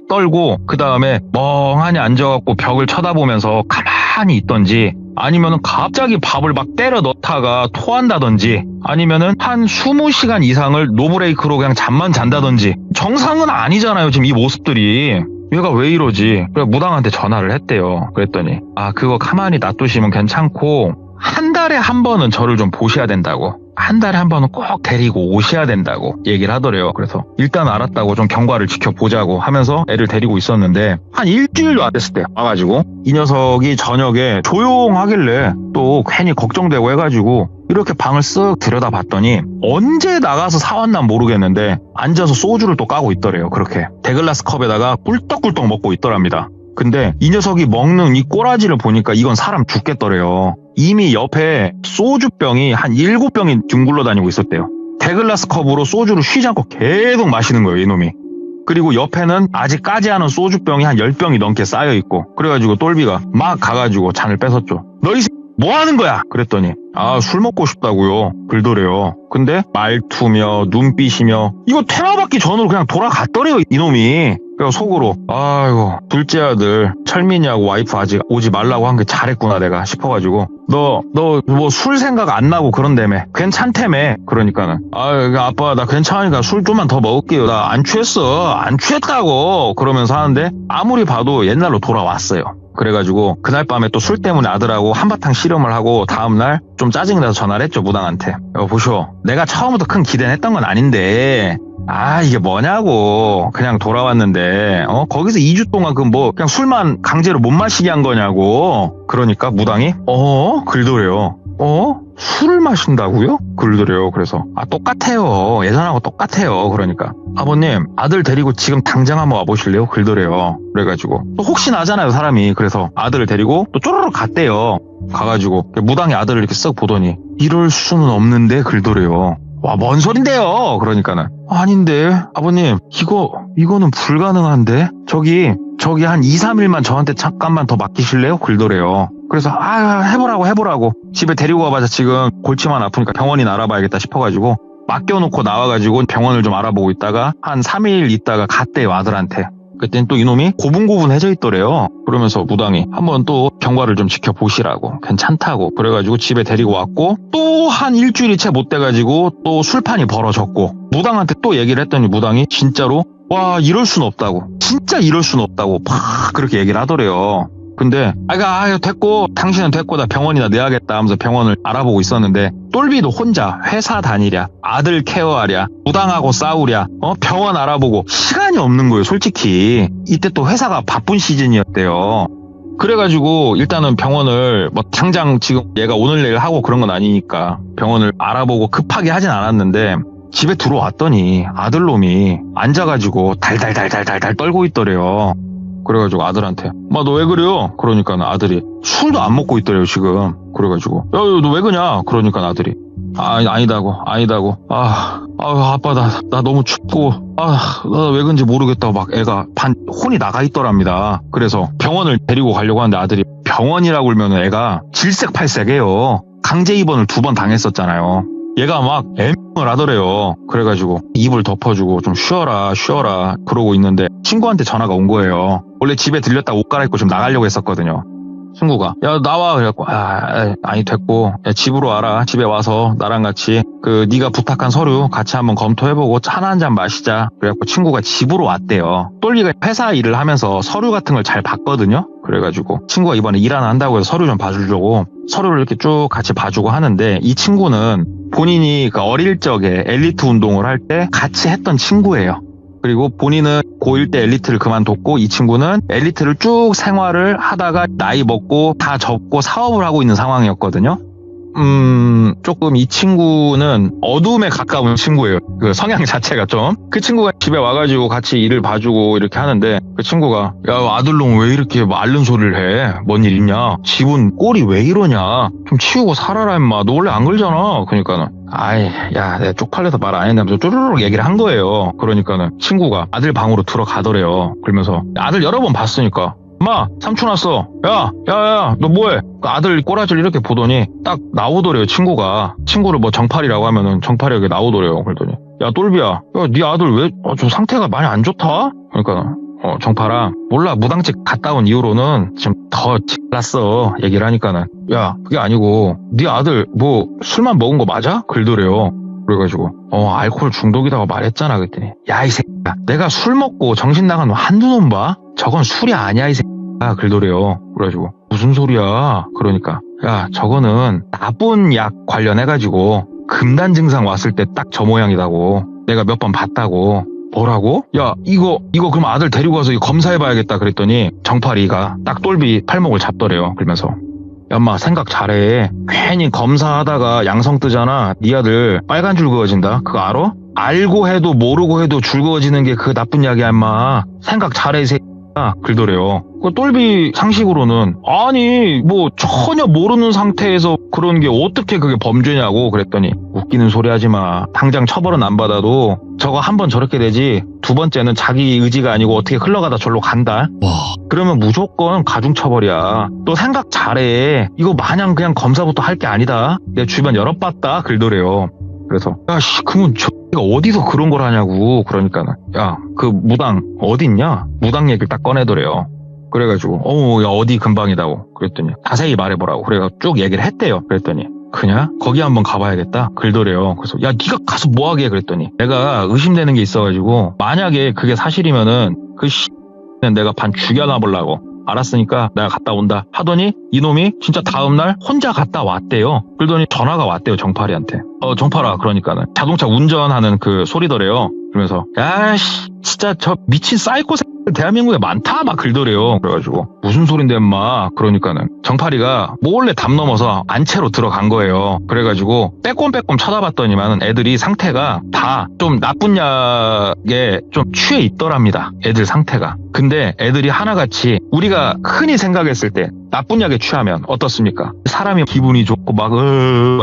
떨고 그 다음에 멍하니 앉아갖고 벽을 쳐다보면서 가만히 있던지 아니면은 갑자기 밥을 막 때려 넣다가 토한다든지 아니면은 한 20시간 이상을 노브레이크로 그냥 잠만 잔다든지 정상은 아니잖아요 지금 이 모습들이. 얘가 왜 이러지? 그래 무당한테 전화를 했대요. 그랬더니 그거 가만히 놔두시면 괜찮고 한 달에 한 번은 저를 좀 보셔야 된다고. 한 달에 한 번은 꼭 데리고 오셔야 된다고 얘기를 하더래요. 그래서 일단 알았다고 좀 경과를 지켜보자고 하면서 애를 데리고 있었는데 한 일주일도 안 됐을 때 와가지고 이 녀석이 저녁에 조용하길래 또 괜히 걱정되고 해가지고 이렇게 방을 쓱 들여다봤더니 언제 나가서 사왔나 모르겠는데 앉아서 소주를 또 까고 있더래요. 그렇게 데글라스 컵에다가 꿀떡꿀떡 먹고 있더랍니다. 근데 이 녀석이 먹는 이 꼬라지를 보니까 이건 사람 죽겠더래요. 이미 옆에 소주병이 한 7병이 둥글러 다니고 있었대요. 데글라스 컵으로 소주를 쉬지 않고 계속 마시는 거예요 이놈이. 그리고 옆에는 아직 까지 않은 소주병이 한 10병이 넘게 쌓여있고 그래가지고 똘비가 막 가가지고 잔을 뺏었죠. 너 이 뭐 하는 거야? 그랬더니 술 먹고 싶다고요 그러더래요. 근데 말투며 눈빛이며 이거 퇴마받기 전으로 그냥 돌아갔더래요 이놈이. 그래서 속으로 아이고 둘째 아들 철민이하고 와이프 아직 오지 말라고 한 게 잘했구나 내가 싶어가지고 너 뭐 술 생각 안 나고 그런다며 괜찮다며. 그러니까는 아빠 나 괜찮으니까 술 좀만 더 먹을게요. 나 안 취했어 안 취했다고 그러면서 하는데 아무리 봐도 옛날로 돌아왔어요. 그래가지고 그날 밤에 또 술 때문에 아들하고 한바탕 씨름을 하고 다음날 좀 짜증이 나서 전화를 했죠 무당한테. 보쇼 내가 처음부터 큰 기대는 했던 건 아닌데 아, 이게 뭐냐고. 그냥 돌아왔는데, 거기서 2주 동안 그냥 술만 강제로 못 마시게 한 거냐고. 그러니까 무당이, 글더래요. 술을 마신다고요? 글더래요. 그래서, 똑같아요. 예전하고 똑같아요. 그러니까, 아버님, 아들 데리고 지금 당장 한번 와보실래요? 글더래요. 그래가지고, 또 혹시 나잖아요, 사람이. 그래서 아들을 데리고 또 쪼르륵 갔대요. 가가지고, 무당이 아들을 이렇게 쓱 보더니, 이럴 수는 없는데, 글더래요. 와, 뭔 소린데요? 그러니까는 아닌데 아버님 이거는 불가능한데 저기 한 2, 3일만 저한테 잠깐만 더 맡기실래요? 글더래요. 그래서 해보라고 집에 데리고 와봐자 지금 골치만 아프니까 병원이나 알아봐야겠다 싶어가지고 맡겨놓고 나와가지고 병원을 좀 알아보고 있다가 한 3일 있다가 갔대요, 아들한테. 그땐 또 이놈이 고분고분해져 있더래요. 그러면서 무당이 한번 또 경과를 좀 지켜보시라고, 괜찮다고 그래가지고 집에 데리고 왔고, 또 한 일주일이 채 못 돼가지고 또 술판이 벌어졌고, 무당한테 또 얘기를 했더니 무당이 진짜로 와, 이럴 순 없다고, 진짜 이럴 순 없다고 막 그렇게 얘기를 하더래요. 근데 됐고, 당신은 됐고, 나 병원이나 내야겠다 하면서 병원을 알아보고 있었는데, 똘비도 혼자 회사 다니랴, 아들 케어하랴, 무당하고 싸우랴, 병원 알아보고 시간이 없는 거예요, 솔직히. 이때 또 회사가 바쁜 시즌이었대요. 그래가지고 일단은 병원을 당장 지금 얘가 오늘 내일 하고 그런 건 아니니까 병원을 알아보고 급하게 하진 않았는데, 집에 들어왔더니 아들놈이 앉아가지고 달달달달달달 떨고 있더래요. 그래가지고 아들한테 너 왜 그래요? 그러니까 아들이 술도 안 먹고 있더래요, 지금. 그래가지고 야, 너 왜 그냐? 그러니까 아들이 아니다고 아빠 나 너무 춥고 나 왜 그런지 모르겠다고 막 애가 혼이 나가 있더랍니다. 그래서 병원을 데리고 가려고 하는데 아들이 병원이라고 그러면 애가 질색팔색해요. 강제 입원을 2번 당했었잖아요. 얘가 막 애명을 하더래요. 그래가지고 입을 덮어주고 좀 쉬어라 그러고 있는데 친구한테 전화가 온 거예요. 원래 집에 들렸다 옷 갈아입고 좀 나가려고 했었거든요. 친구가 야 나와. 그래갖고 아니 됐고, 야, 집으로 와라. 집에 와서 나랑 같이 네가 부탁한 서류 같이 한번 검토해보고 하나 한 잔 마시자. 그래갖고 친구가 집으로 왔대요. 똘리가 회사 일을 하면서 서류 같은 걸 잘 봤거든요. 그래가지고 친구가 이번에 일 하나 한다고 해서 서류 좀 봐주려고 서류를 이렇게 쭉 같이 봐주고 하는데, 이 친구는 본인이 어릴 적에 엘리트 운동을 할 때 같이 했던 친구예요. 그리고 본인은 고1 때 엘리트를 그만뒀고, 이 친구는 엘리트를 쭉 생활을 하다가 나이 먹고 다 접고 사업을 하고 있는 상황이었거든요. 조금 이 친구는 어둠에 가까운 친구예요. 그 성향 자체가 좀. 그 친구가 집에 와가지고 같이 일을 봐주고 이렇게 하는데, 그 친구가 야, 아들놈 왜 이렇게 앓는 소리를 해? 뭔 일 있냐? 집은 꼴이 왜 이러냐? 좀 치우고 살아라 임마. 너 원래 안 그러잖아. 그러니까는 야, 내가 쪽팔려서 말 안 했는데 쪼르륵 얘기를 한 거예요. 그러니까는 친구가 아들 방으로 들어가더래요. 그러면서 아들 여러 번 봤으니까 엄마, 삼촌 왔어. 야, 너 뭐해? 아들 꼬라지를 이렇게 보더니 딱 나오더래요, 친구가. 친구를 정팔이라고 하면은 정팔이에게 나오더래요. 그러더니 야, 똘비야, 야, 네 아들 왜 좀 상태가 많이 안 좋다? 그러니까 정팔아, 몰라, 무당집 갔다 온 이후로는 지금 더 잘났어. 얘기를 하니까는 야, 그게 아니고 네 아들 술만 먹은 거 맞아? 그러더래요. 그래가지고 알코올 중독이라고 말했잖아. 그랬더니 야, 이 새끼야, 내가 술 먹고 정신 나간 놈 한두 놈 봐? 저건 술이 아니야, 이 새끼야. 그러더래요. 그래가지고 무슨 소리야? 그러니까 야, 저거는 나쁜 약 관련해가지고 금단 증상 왔을 때 딱 저 모양이라고 내가 몇 번 봤다고. 뭐라고? 야, 이거 그럼 아들 데리고 가서 검사해봐야겠다. 그랬더니 정팔이가 딱 똘비 팔목을 잡더래요. 그러면서 야, 엄마 생각 잘해. 괜히 검사하다가 양성 뜨잖아. 네 아들 빨간 줄 그어진다. 그거 알아? 알고 해도 모르고 해도 줄 그어지는 게 그 나쁜 약이야, 임마. 생각 잘해, 이 새끼야. 그러더래요. 그 똘비 상식으로는 아니 전혀 모르는 상태에서 그런 게 어떻게 그게 범죄냐고. 그랬더니 웃기는 소리 하지 마. 당장 처벌은 안 받아도 저거 한 번 저렇게 되지, 2번째는 자기 의지가 아니고 어떻게 흘러가다 절로 간다. 와. 그러면 무조건 가중처벌이야. 또 생각 잘해. 이거 마냥 그냥 검사부터 할 게 아니다. 내 주변 여러 봤다. 그러더래요. 그래서 야씨, 그러면 저가 어디서 그런 걸 하냐고. 그러니까는 야, 그 무당 어딨냐? 무당 얘기를 딱 꺼내더래요. 그래가지고 야, 어디 근방이다고. 그랬더니 자세히 말해보라고. 그래가지고 쭉 얘기를 했대요. 그랬더니 그냥 거기 한번 가봐야겠다. 그러더래요. 그래서 야, 네가 가서 뭐하게? 그랬더니 내가 의심되는 게 있어가지고 만약에 그게 사실이면은 내가 반 죽여놔보려고. 알았으니까 내가 갔다 온다 하더니 이놈이 진짜 다음날 혼자 갔다 왔대요. 그러더니 전화가 왔대요, 정팔이한테. 정파라. 그러니까는 자동차 운전하는 그 소리더래요. 그러면서 야씨 진짜 저 미친 사이코 새끼들 대한민국에 많다 막 글더래요. 그래가지고 무슨 소린데 인마. 그러니까는 정파리가 몰래 담 넘어서 안채로 들어간 거예요. 그래가지고 빼꼼빼꼼 쳐다봤더니만은 애들이 상태가 다 좀 나쁜 약에 좀 취해 있더랍니다. 애들 상태가. 근데 애들이 하나같이 우리가 흔히 생각했을 때 나쁜 약에 취하면 어떻습니까? 사람이 기분이 좋고 막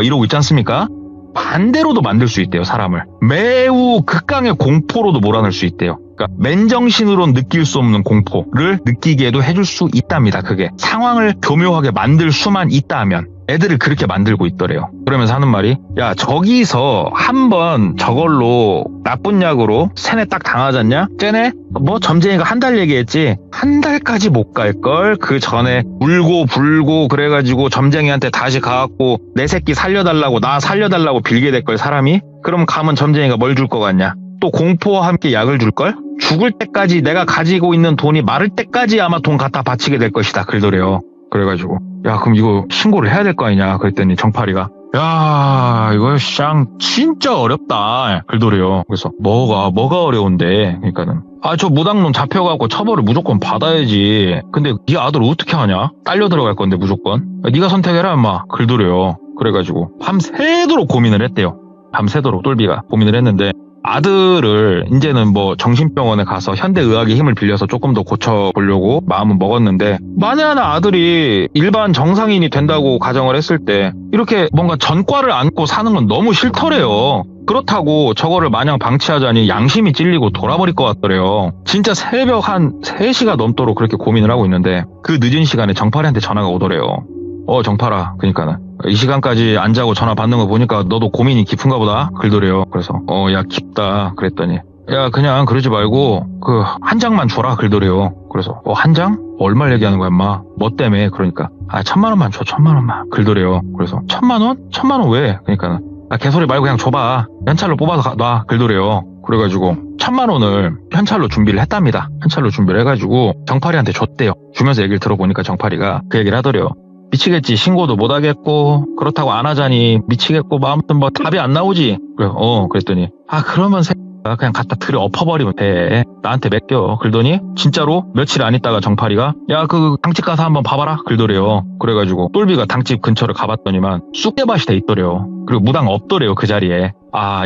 이러고 있지 않습니까? 반대로도 만들 수 있대요, 사람을. 매우 극강의 공포로도 몰아넣을 수 있대요. 그러니까 맨정신으로 느낄 수 없는 공포를 느끼게도 해줄 수 있답니다. 그게 상황을 교묘하게 만들 수만 있다 하면 애들을 그렇게 만들고 있더래요. 그러면서 하는 말이 야 저기서 한번 저걸로 나쁜 약으로 세뇌 딱 당하잖냐? 쟤네 뭐 점쟁이가 한 달 얘기했지 한 달까지 못 갈걸? 그 전에 울고 불고 그래가지고 점쟁이한테 다시 가갖고 내 새끼 살려달라고 나 살려달라고 빌게 될걸 사람이? 그럼 가면 점쟁이가 뭘 줄 것 같냐? 또 공포와 함께 약을 줄걸? 죽을 때까지 내가 가지고 있는 돈이 마를 때까지 아마 돈 갖다 바치게 될 것이다 그러더래요. 그래가지고 야 그럼 이거 신고를 해야 될 거 아니냐 그랬더니 정파리가 야 이거 쌍 진짜 어렵다 그러더래요. 그래서 뭐가 어려운데 그러니까는 저 무당놈 잡혀갖고 처벌을 무조건 받아야지. 근데 네 아들 어떻게 하냐? 딸려 들어갈 건데 무조건 네가 선택해라 인마 그러더래요. 그래가지고 밤새도록 고민을 했대요. 밤새도록 똘비가 고민을 했는데 아들을 이제는 뭐 정신병원에 가서 현대의학의 힘을 빌려서 조금 더 고쳐보려고 마음은 먹었는데 만에 하나 아들이 일반 정상인이 된다고 가정을 했을 때 이렇게 뭔가 전과를 안고 사는 건 너무 싫더래요. 그렇다고 저거를 마냥 방치하자니 양심이 찔리고 돌아버릴 것 같더래요. 진짜 새벽 한 3시가 넘도록 그렇게 고민을 하고 있는데 그 늦은 시간에 정파리한테 전화가 오더래요. 정파라 그러니까는 이 시간까지 안 자고 전화 받는 거 보니까 너도 고민이 깊은가 보다 그러더래요. 그래서 야 깊다 그랬더니 야 그냥 그러지 말고 그 한 장만 줘라 그러더래요. 그래서 한 장? 얼마 얘기하는 거야 인마? 뭐 때문에? 그러니까 1,000만 원만 줘 1,000만 원만 그러더래요. 그래서 1,000만 원? 1,000만 원 왜? 그러니까 개소리 말고 그냥 줘봐 현찰로 뽑아서 놔 그러더래요. 그래가지고 1,000만 원을 현찰로 준비를 했답니다. 현찰로 준비를 해가지고 정파리한테 줬대요. 주면서 얘기를 들어보니까 정파리가 그 얘기를 하더래요. 미치겠지 신고도 못하겠고 그렇다고 안 하자니 미치겠고 뭐 아무튼 뭐 답이 안 나오지. 그래 그랬더니 그러면 그냥 갖다 들여 엎어버리면 돼 나한테 맡겨 그러더니 진짜로 며칠 안 있다가 정파리가 야 그 당집 가서 한번 봐봐라 그러더래요. 그래가지고 똘비가 당집 근처를 가봤더니만 쑥대밭이 돼 있더래요. 그리고 무당 없더래요 그 자리에.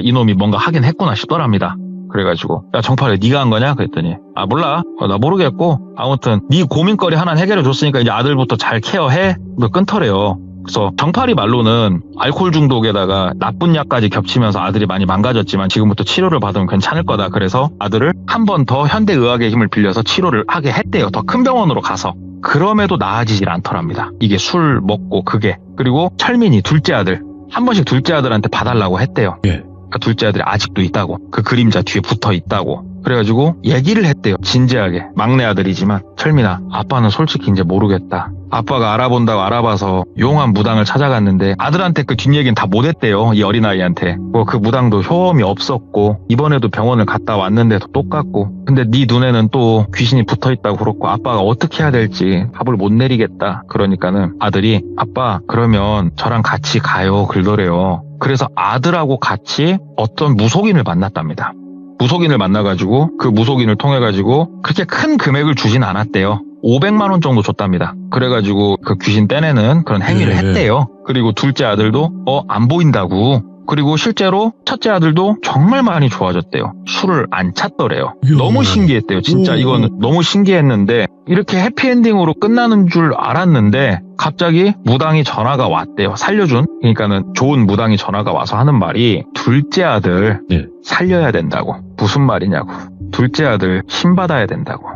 이놈이 뭔가 하긴 했구나 싶더랍니다. 그래가지고 야 정파리 네가 한 거냐 그랬더니 몰라 나 모르겠고 아무튼 네 고민거리 하나 해결해 줬으니까 이제 아들부터 잘 케어해 끊더래요. 그래서 정파리 말로는 알코올 중독에다가 나쁜 약까지 겹치면서 아들이 많이 망가졌지만 지금부터 치료를 받으면 괜찮을 거다. 그래서 아들을 한 번 더 현대의학의 힘을 빌려서 치료를 하게 했대요. 더 큰 병원으로 가서. 그럼에도 나아지질 않더랍니다. 이게 술 먹고 그게. 그리고 철민이 둘째 아들 한 번씩 둘째 아들한테 봐달라고 했대요. 예. 그 둘째 아들이 아직도 있다고. 그 그림자 뒤에 붙어 있다고. 그래가지고 얘기를 했대요. 진지하게. 막내 아들이지만 철민아 아빠는 솔직히 이제 모르겠다. 아빠가 알아본다고 알아봐서 용한 무당을 찾아갔는데 아들한테 그 뒷얘기는 다 못했대요. 이 어린아이한테. 그 무당도 효험이 없었고 이번에도 병원을 갔다 왔는데도 똑같고 근데 네 눈에는 또 귀신이 붙어있다고 그렇고 아빠가 어떻게 해야 될지 답을 못 내리겠다. 그러니까는 아들이 아빠 그러면 저랑 같이 가요 그러더래요. 그래서 아들하고 같이 어떤 무속인을 만났답니다. 무속인을 만나가지고 그 무속인을 통해가지고 그렇게 큰 금액을 주진 않았대요. 500만 원 정도 줬답니다. 그래가지고 그 귀신 떼내는 그런 행위를 했대요. 그리고 둘째 아들도 안 보인다고. 그리고 실제로 첫째 아들도 정말 많이 좋아졌대요. 술을 안 찾더래요. 너무 신기했대요. 진짜 이건 너무 신기했는데 이렇게 해피엔딩으로 끝나는 줄 알았는데 갑자기 무당이 전화가 왔대요. 살려준. 그러니까는 좋은 무당이 전화가 와서 하는 말이 둘째 아들 살려야 된다고. 무슨 말이냐고. 둘째 아들 신받아야 된다고.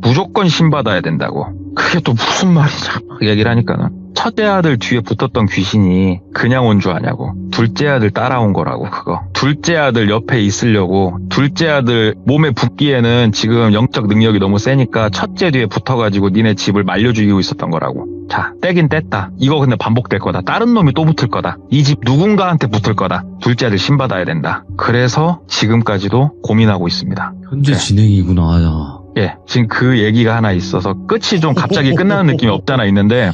무조건 신받아야 된다고. 그게 또 무슨 말이냐 얘기를 하니까는 첫째 아들 뒤에 붙었던 귀신이 그냥 온 줄 아냐고. 둘째 아들 따라온 거라고 그거. 둘째 아들 옆에 있으려고. 둘째 아들 몸에 붙기에는 지금 영적 능력이 너무 세니까 첫째 뒤에 붙어가지고 니네 집을 말려 죽이고 있었던 거라고. 자 떼긴 뗐다. 이거 근데 반복될 거다. 다른 놈이 또 붙을 거다. 이 집 누군가한테 붙을 거다. 둘째 아들 신받아야 된다. 그래서 지금까지도 고민하고 있습니다. 현재 진행이구나. 지금 그 얘기가 하나 있어서 끝이 좀 갑자기 끝나는 느낌이 없잖아 있는데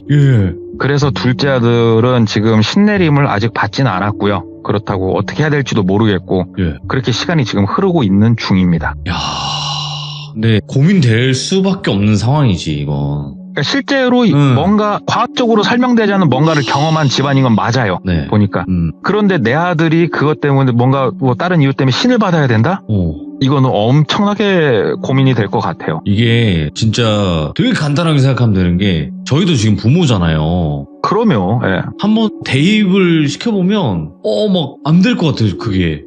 그래서 둘째 아들은 지금 신내림을 아직 받지는 않았고요. 그렇다고 어떻게 해야 될지도 모르겠고 예. 그렇게 시간이 지금 흐르고 있는 중입니다. 야, 근데 고민될 수밖에 없는 상황이지 이건. 그러니까 실제로 음. 뭔가 과학적으로 설명되지 않는 뭔가를 경험한 집안인 건 맞아요. 네. 보니까. 음. 그런데 내 아들이 그것 때문에 뭔가 뭐 다른 이유 때문에 신을 받아야 된다? 이거는 엄청나게 고민이 될 것 같아요. 이게 진짜 되게 간단하게 생각하면 되는 게 저희도 지금 부모잖아요. 그러면 예. 한번 대입을 시켜보면 막 안 될 것 같아요 그게.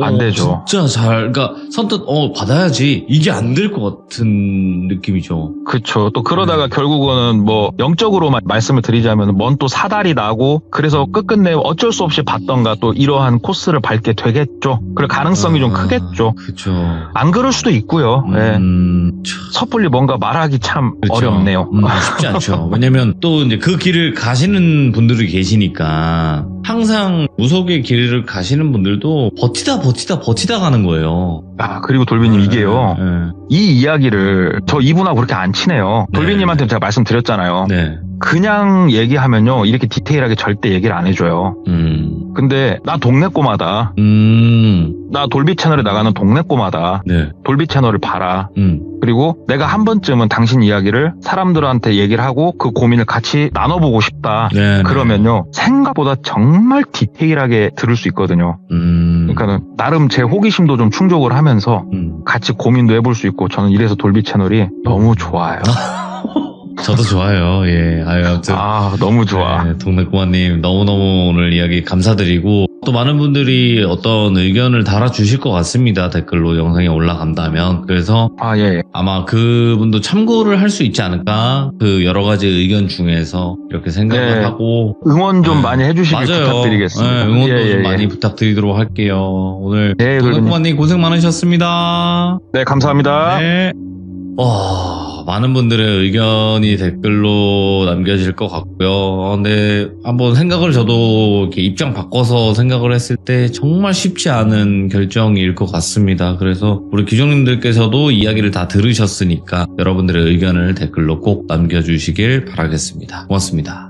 안 되죠. 진짜 그러니까 선뜻 받아야지 이게 안 될 것 같은 느낌이죠. 그쵸. 또 그러다가 결국은 뭐 영적으로만 말씀을 드리자면 뭔 또 사달이 나고 그래서 끝끝내 어쩔 수 없이 받던가 또 이러한 코스를 밟게 되겠죠. 그럴 가능성이 좀 크겠죠. 그렇죠. 안 그럴 수도 있고요. 예. 섣불리 뭔가 말하기 참 그렇죠. 어렵네요. 쉽지 않죠. 왜냐면 또 이제 그 길을 가시는 분들이 계시니까 항상 무속의 길을 가시는 분들도 버티다 가는 거예요. 그리고 돌비님 이게요. 네. 이 이야기를 저 이분하고 그렇게 안 친해요. 네. 돌비님한테 제가 말씀드렸잖아요. 네. 그냥 얘기하면요. 이렇게 디테일하게 절대 얘기를 안 해줘요. 근데 나 동네 꼬마다. 나 돌비 채널에 나가는 동네 꼬마다. 네. 돌비 채널을 봐라. 그리고 내가 한 번쯤은 당신 이야기를 사람들한테 얘기를 하고 그 고민을 같이 나눠보고 싶다. 네, 그러면요. 생각보다 정말 디테일하게 들을 수 있거든요. 그러니까는 나름 제 호기심도 좀 충족을 하면서 같이 고민도 해볼 수 있고 저는 이래서 돌비 채널이 너무 좋아요. 저도 좋아요. 예. 아무튼. 너무 좋아. 네, 동네꼬마님 너무너무 오늘 이야기 감사드리고 또 많은 분들이 어떤 의견을 달아주실 것 같습니다. 댓글로 영상이 올라간다면. 그래서 예. 아마 그분도 참고를 할 수 있지 않을까? 그 여러 가지 의견 중에서 이렇게 생각을 네. 하고 응원 좀 많이 해주시길 맞아요. 부탁드리겠습니다. 네, 응원도 좀 많이 부탁드리도록 할게요. 오늘 동네꼬마님 고생 많으셨습니다. 네, 감사합니다. 네. 많은 분들의 의견이 댓글로 남겨질 것 같고요. 근데 한번 생각을 저도 이렇게 입장 바꿔서 생각을 했을 때 정말 쉽지 않은 결정일 것 같습니다. 그래서 우리 귀족님들께서도 이야기를 다 들으셨으니까 여러분들의 의견을 댓글로 꼭 남겨주시길 바라겠습니다. 고맙습니다.